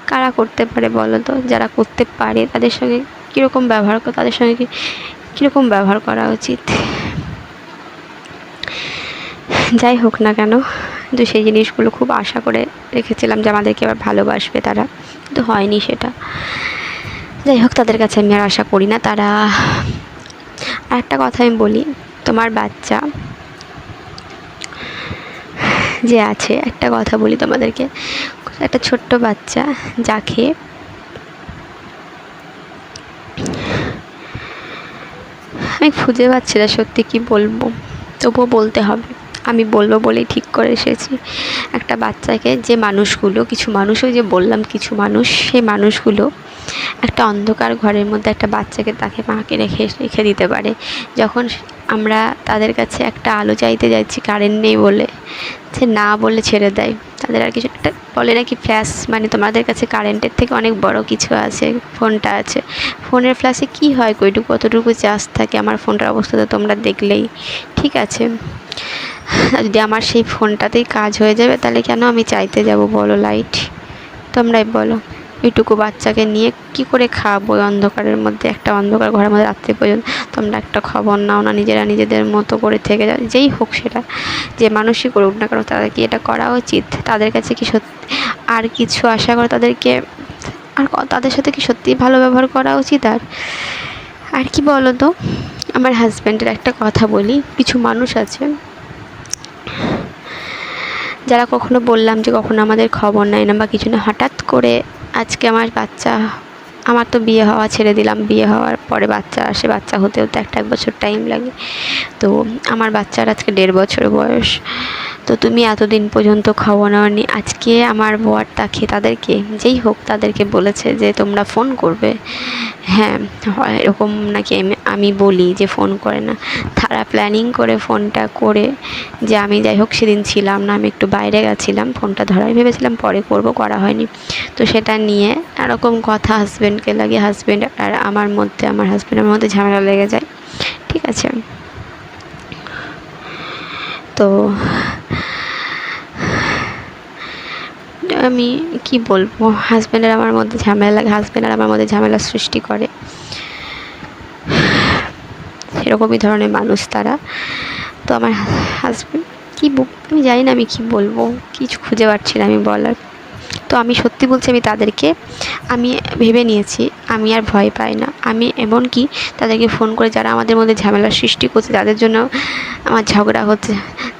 কারা করতে পারে বলো তো? যারা করতে পারে তাদের সঙ্গে কীরকম ব্যবহার, তাদের সঙ্গে কীরকম ব্যবহার করা উচিত? যাই হোক না কেন, কিন্তু সেই জিনিসগুলো খুব আশা করে রেখেছিলাম যে আমাদেরকে আবার ভালোবাসবে তারা, কিন্তু হয়নি সেটা। যাই হোক, তাদের কাছে আমি আর আশা করি না। তারা, আর একটা কথা আমি বলি, তোমার বাচ্চা যে আছে, একটা কথা বলি তোমাদেরকে, একটা ছোট্ট বাচ্চা যাকে আমি খুঁজে পাচ্ছি না সত্যি কি বলবো, তবুও বলতে হবে, আমি বলবো বলেই ঠিক করে এসেছি। একটা বাচ্চাকে, যে মানুষগুলো, কিছু মানুষ, ওই যে বললাম কিছু মানুষ, সেই মানুষগুলো একটা অন্ধকার ঘরের মধ্যে একটা বাচ্চাকে, তাকে মাকে রেখে দিতে পারে। যখন আমরা তাদের কাছে একটা আলো চাইতে যাচ্ছি, কারেন্ট নেই বলে, সে না বলে ছেড়ে দেয়। তাদের আর কিছু একটা বলে নাকি ফ্ল্যাশ, মানে তোমাদের কাছে কারেন্টের থেকে অনেক বড় কিছু আছে, ফোনটা আছে। ফোনের ফ্ল্যাশে কি হয়, কতটুকু চার্জ থাকে? আমার ফোনটার অবস্থা তো তোমরা দেখলেই। ঠিক আছে, যদি আমার সেই ফোনটাতেই কাজ হয়ে যাবে, তাহলে কেন আমি চাইতে যাব বলো লাইট? তোমরাই বলো। ওইটুকু বাচ্চাকে নিয়ে কি করে খাবো অন্ধকারের মধ্যে, একটা অন্ধকার ঘরের মধ্যে রাত্রি পর্যন্ত? তোমরা একটা খবর নাও না, নিজেরা নিজেদের মতো করে থেকে যাও। যেই হোক সেটা, যে মানুষই করুক না কারণ, তাদের কি এটা করা উচিত? তাদের কাছে কি সত্যি আর কিছু আশা করে তাদেরকে, আর তাদের সাথে কি সত্যিই ভালো ব্যবহার করা উচিত? আর কি বলো তো, আমার হাজব্যান্ডের একটা কথা বলি, কিছু মানুষ আছে যারা কখনো বললাম যে কখনো আমাদের খবর নেয় না বা কিছু না, হঠাৎ করে আজকে আমার বাচ্চা, আমার তো বিয়ে হওয়া ছেড়ে দিলাম, বিয়ে হওয়ার পরে বাচ্চা আসে, বাচ্চা হতে হতে 1 বছর টাইম লাগে। তো আমার বাচ্চার আজকে 1.5 বছর বয়স। তো তুমি এতদিন পর্যন্ত খবর নেওনি, আজকে আমার বর তাকে, তাদেরকে, যেই হোক তাদেরকে বলেছে যে তোমরা ফোন করবে। হ্যাঁ, এরকম নাকি আমি বলি যে ফোন করে না, তারা প্ল্যানিং করে ফোনটা করে, যে আমি যাই হোক সেদিন ছিলাম না, আমি একটু বাইরে গেছিলাম, ফোনটা ধরাই ভেবেছিলাম, পরে করব, করা হয়নি। তো সেটা নিয়ে এরকম কথা হাজব্যান্ডকে লাগে, হাজব্যান্ড আর আমার মধ্যে, আমার হাজব্যান্ডের মধ্যে ঝামেলা লেগে যায়। ঠিক আছে, তো আমি কি বলবো, হাজব্যান্ড আর আমার মধ্যে ঝামেলা লাগে, হাজব্যান্ড আর আমার মধ্যে ঝামেলা সৃষ্টি করে, সেরকমই ধরনের মানুষ তারা। তো আমার হাজব্যান্ড আমি জানি না আমি কি বলবো, কিছু খুঁজে পাচ্ছি না আমি বলার। তো আমি সত্যি বলছি, আমি তাদেরকে, আমি ভেবে নিয়েছি আমি আর ভয় পাই না। আমি এমনকি তাদেরকে ফোন করে, যারা আমাদের মধ্যে ঝামেলার সৃষ্টি করছে, যাদের জন্য আমার ঝগড়া হচ্ছে,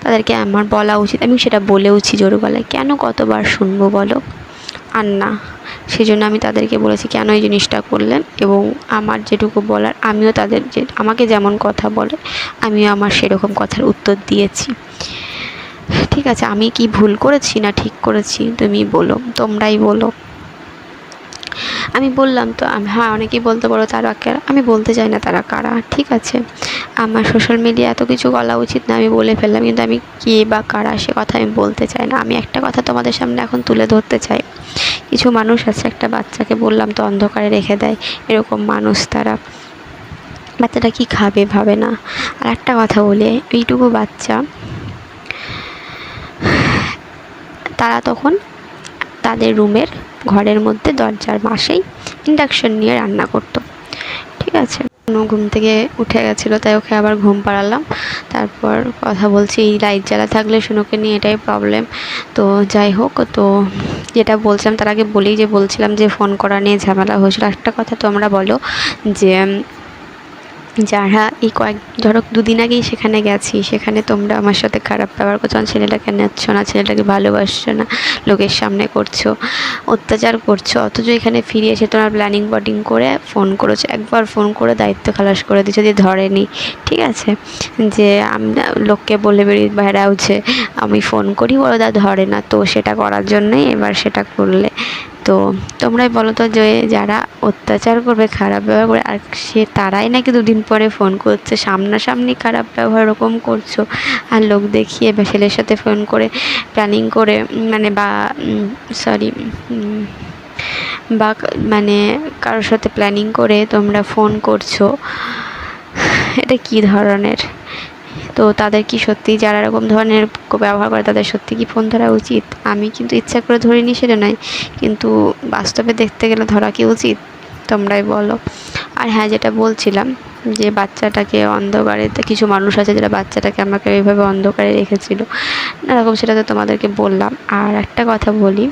তাদেরকে আমার বলা উচিত, আমি সেটা বলেওছি জোর গলায়। কেন কতবার শুনবো বলো? আর না, সেই জন্য আমি তাদেরকে বলেছি কেন এই জিনিসটা করলেন, এবং আমার যেটুকু বলার, আমিও তাদের, যে আমাকে যেমন কথা বলে আমিও আমার সেরকম কথার উত্তর দিয়েছি। ঠিক আছে, আমি কি ভুল করেছি না ঠিক করেছি তুমি বলো, তোমরাই বলো। আমি বললাম তো, হ্যাঁ অনেকেই বলতে পারো তারা কারা, আমি বলতে চাই না তারা কারা। ঠিক আছে, আমার সোশ্যাল মিডিয়া এত কিছু বলা উচিত না, আমি বলে ফেললাম, কিন্তু আমি কে বা কারা সে কথা আমি বলতে চাই না। আমি একটা কথা তোমাদের সামনে এখন তুলে ধরতে চাই, কিছু মানুষ আছে, একটা বাচ্চাকে বললাম তো অন্ধকারে রেখে দেয়, এরকম মানুষ তারা। বাচ্চাটা কি খাবে ভাবে না। আর একটা কথা বলে, এইটুকু বাচ্চা, তারা তখন তাদের রুমের ঘরের মধ্যে দরজার পাশেই ইন্ডাকশন নিয়ে রান্না করতো। ঠিক আছে, ঘুম থেকে উঠে গেছিলো, তাই ওকে আবার ঘুম পাড়ালাম, তারপর কথা বলছি। এই লাইট জ্বালা থাকলে শুনোকে নিয়ে এটাই প্রবলেম। তো যাই হোক, তো যেটা বলছিলাম তার আগে বলি, যে বলছিলাম যে ফোন করা নিয়ে ঝামেলা হয়েছিল। একটা কথা তোমরা বলো, যে যারা এই ধরো 2 দিন আগেই সেখানে গেছি, সেখানে তোমরা আমার সাথে খারাপ ব্যবহার করছো, ছেলেটাকে নিচ্ছ না, ছেলেটাকে ভালোবাসছো না, লোকের সামনে করছো, অত্যাচার করছো, অথচ এখানে ফিরে এসে তোমরা প্ল্যানিং বটিং করে ফোন করেছো, একবার ফোন করে দায়িত্ব খালাস করে দিচ্ছ যে ধরেনি। ঠিক আছে, যে আমি লোককে বলে বেড়াও যে আমি ফোন করি, ওরা ধরে না, তো সেটা করার জন্যই এবার সেটা করলে। তো তোমরাই বলো তো, যে যারা অত্যাচার করবে, খারাপ ব্যবহার করবে, আর তারাই নাকি 2 দিন পরে ফোন করছে, সামনাসামনি খারাপ ব্যবহার ওরকম করছো, আর লোক দেখিয়ে বা ছেলের সাথে ফোন করে প্ল্যানিং করে, মানে বা সরি বা মানে কারোর সাথে প্ল্যানিং করে তোমরা ফোন করছো, এটা কি ধরনের? তো তাদের কি সত্যি, যারা এরকম ধরনের ব্যবহার করে তাদের সত্যি কি ফোন ধরা উচিত? আমি কিন্তু ইচ্ছা করে ধরিনি সেটা নয়, কিন্তু বাস্তবে দেখতে গেলে ধরা কি উচিত? তোমরাই বলো। আর হ্যাঁ, যেটা বলছিলাম যে বাচ্চাটাকে অন্ধকারে, কিছু মানুষ আছে যারা বাচ্চাটাকে আমাকে এইভাবে অন্ধকারে রেখেছিল, এরকম, সেটা তো তোমাদেরকে বললাম। আর একটা কথা বলি,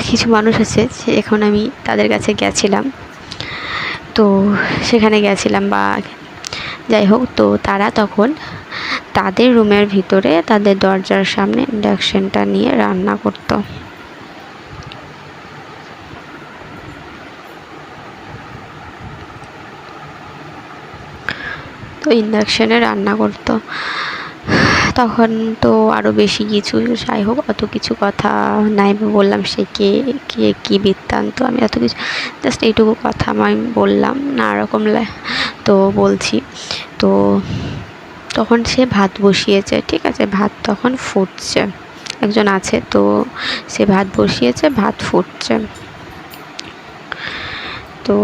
কিছু মানুষ আছে, এখন আমি তাদের কাছে গেছিলাম, তো সেখানে গেছিলাম বা যাই হোক, তো তারা তখন তাদের রুমের ভিতরে তাদের দরজার সামনে ইন্ডাকশনটা নিয়ে রান্না করতো। তো ইন্ডাকশানে রান্না করতো, তখন তো আরও বেশি কিছু, যাই হোক অত কিছু কথা নাই, বললাম সে কে কে কী বৃত্তান্ত, আমি এত কিছু জাস্ট এইটুকু কথা আমি বললাম না রকম। তো বলছি, তো তখন সে ভাত বসিয়েছে, ঠিক আছে, ভাত তখন ফুটছে, একজন আছে, তো সে ভাত বসিয়েছে, ভাত ফুটছে, তো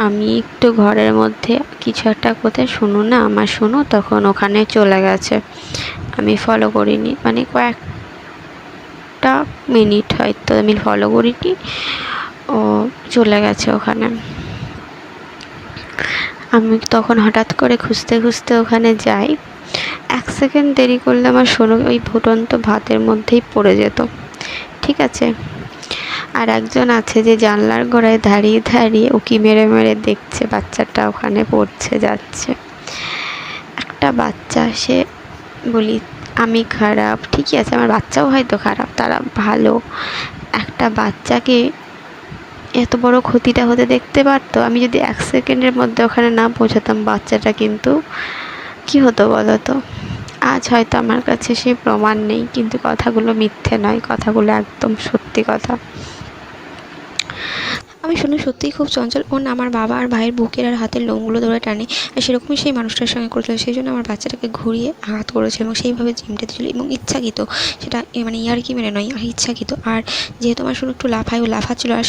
আমি একটু ঘরের মধ্যে কিছু একটা কোথায় শুনু না আমার শুনু, তখন ওখানে চলে গেছে, আমি ফলো করিনি, মানে কয়েকটা মিনিট হয়তো আমি ফলো করিনি, ও চলে গেছে ওখানে। আমি তখন হঠাৎ করে খুঁজতে খুঁজতে ওখানে যাই, 1 সেকেন্ড দেরি করলে আমার সোনু ওই ফুটন্ত ভাতের মধ্যেই পড়ে যেত, ঠিক আছে। আর একজন আছে যে জানলার গোড়ায় দাঁড়িয়ে দাঁড়িয়ে উকি মেরে মেরে দেখছে বাচ্চাটা ওখানে পড়ছে যাচ্ছে। একটা বাচ্চা, সে বলি আমি খারাপ, ঠিকই আছে, আমার বাচ্চাও হয়তো খারাপ, তারা ভালো, একটা বাচ্চাকে এত বড় ক্ষতিটা হতে দেখতে পারতো। আমি যদি 1 সেকেন্ডের মধ্যে ওখানে না পৌঁছাতাম, বাচ্চাটা কিন্তু কি হতো বলো তো? আজ হয়তো আমার কাছে সেই প্রমাণ নেই, কিন্তু কথাগুলো মিথ্যে নয়, কথাগুলো একদম সত্যি কথা। আমি শুনে সত্যিই খুব চঞ্চল, ওর আমার বাবা আর ভাইয়ের বুকের আর হাতের লোমগুলো ধরে টানে, আর সেরকমই সেই মানুষটার সঙ্গে করেছিল। সেই জন্য আমার বাচ্চাটাকে ঘুরিয়ে আঘাত করেছিল এবং সেইভাবে চিমটে দিয়েছিল, এবং ইচ্ছাকৃত, সেটা মানে ইয়ার্কি মেরে নয়, ইচ্ছাকৃত। আর যেহেতু আমার সোনু একটু লাফায়, ও লাফাচ্ছিল, আর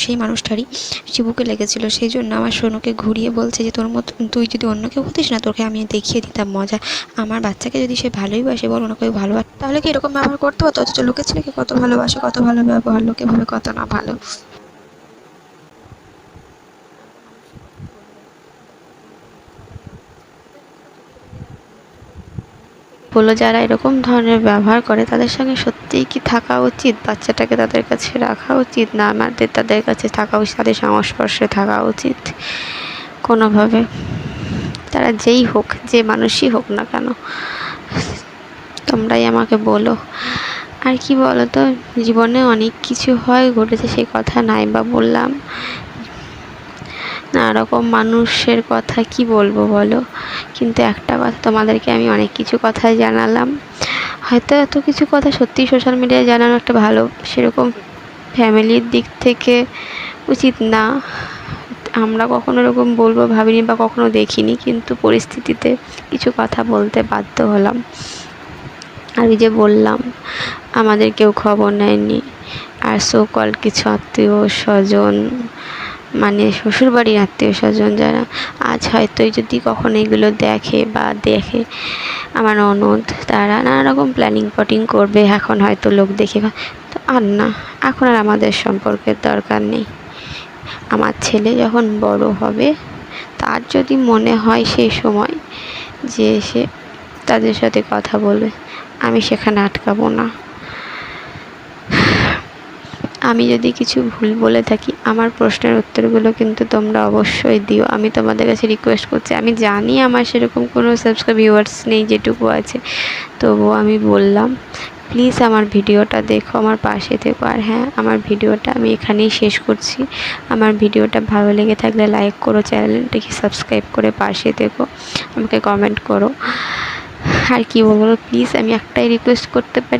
সেই মানুষটারই চিবুকে লেগেছিল, সেই জন্য আমার সোনুকে ঘুরিয়ে বলছে যে তোর মতো তুই যদি অন্য কেউ হতিস না, তোকে আমি দেখিয়ে দিতাম মজা। আমার বাচ্চাকে যদি সে ভালোই বাসে, বল ওনাকে ভালোবাসে, তাহলে কি এরকম ব্যবহার করতে হতো? অথচ লোকের ছেলেকে কত ভালোবাসে, কত ভালো ব্যবহার, লোকে ভাবে কত না ভালো। বললো, যারা এরকম ধরনের ব্যবহার করে তাদের সঙ্গে সত্যিই কি থাকা উচিত? বাচ্চাটাকে তাদের কাছে রাখা উচিত, না আমাদের তাদের কাছে থাকা উচিত, তাদের সংস্পর্শে থাকা উচিত কোনোভাবে? তারা যেই হোক, যে মানুষই হোক না কেন, তোমরাই আমাকে বলো। আর কি বলো তো, জীবনে অনেক কিছু হয়, ঘটেছে, সেই কথা নাই বা বললাম, নানা রকম মানুষের কথা কি বলবো বলো। কিন্তু একটা কথা তোমাদেরকে আমি অনেক কিছু কথাই জানালাম, হয়তো এত কিছু কথা সত্যি সোশ্যাল মিডিয়ায় জানানো একটা ভালো, সেরকম ফ্যামিলির দিক থেকে উচিত না, আমরা কখনো এরকম বলবো ভাবিনি বা কখনো দেখিনি, কিন্তু পরিস্থিতিতে কিছু কথা বলতে বাধ্য হলাম। আর যে বললাম আমাদের কেউ খবর নেয়নি, আর সো কল কিছু আত্মীয় স্বজন, মানে শ্বশুরবাড়ির আত্মীয় স্বজন যারা, আজ হয়তো যদি কখনো এগুলো দেখে আমার ননদ, তারা নানা রকম প্ল্যানিং করবে, এখন হয়তো লোক দেখে, তো আর না, এখন আর আমাদের সম্পর্কের দরকার নেই। আমার ছেলে যখন বড় হবে, তার যদি মনে হয় সেই সময় যে সে তাদের সাথে কথা বলবে, আমি সেখানে আটকাবো না। আমি যদি কিছু ভুল বলে থাকি, আমার প্রশ্নের উত্তরগুলো কিন্তু তোমরা অবশ্যই দিও, আমি তোমাদের কাছে রিকোয়েস্ট করছি। আমি জানি আমার সেরকম কোনো ভিউয়ার্স নেই, যেটুকু আছে, তবুও আমি বললাম, প্লিজ আমার ভিডিওটা দেখো, আমার পাশে থেকো। আর হ্যাঁ, আমার ভিডিওটা আমি এখানেই শেষ করছি। আমার ভিডিওটা ভালো লেগে থাকলে লাইক করো, চ্যানেলটিকে সাবস্ক্রাইব করে পাশে থেকো, আমাকে কমেন্ট করো। আর কি বলবো, প্লিজ আমি একটাই রিকোয়েস্ট করতে পারি,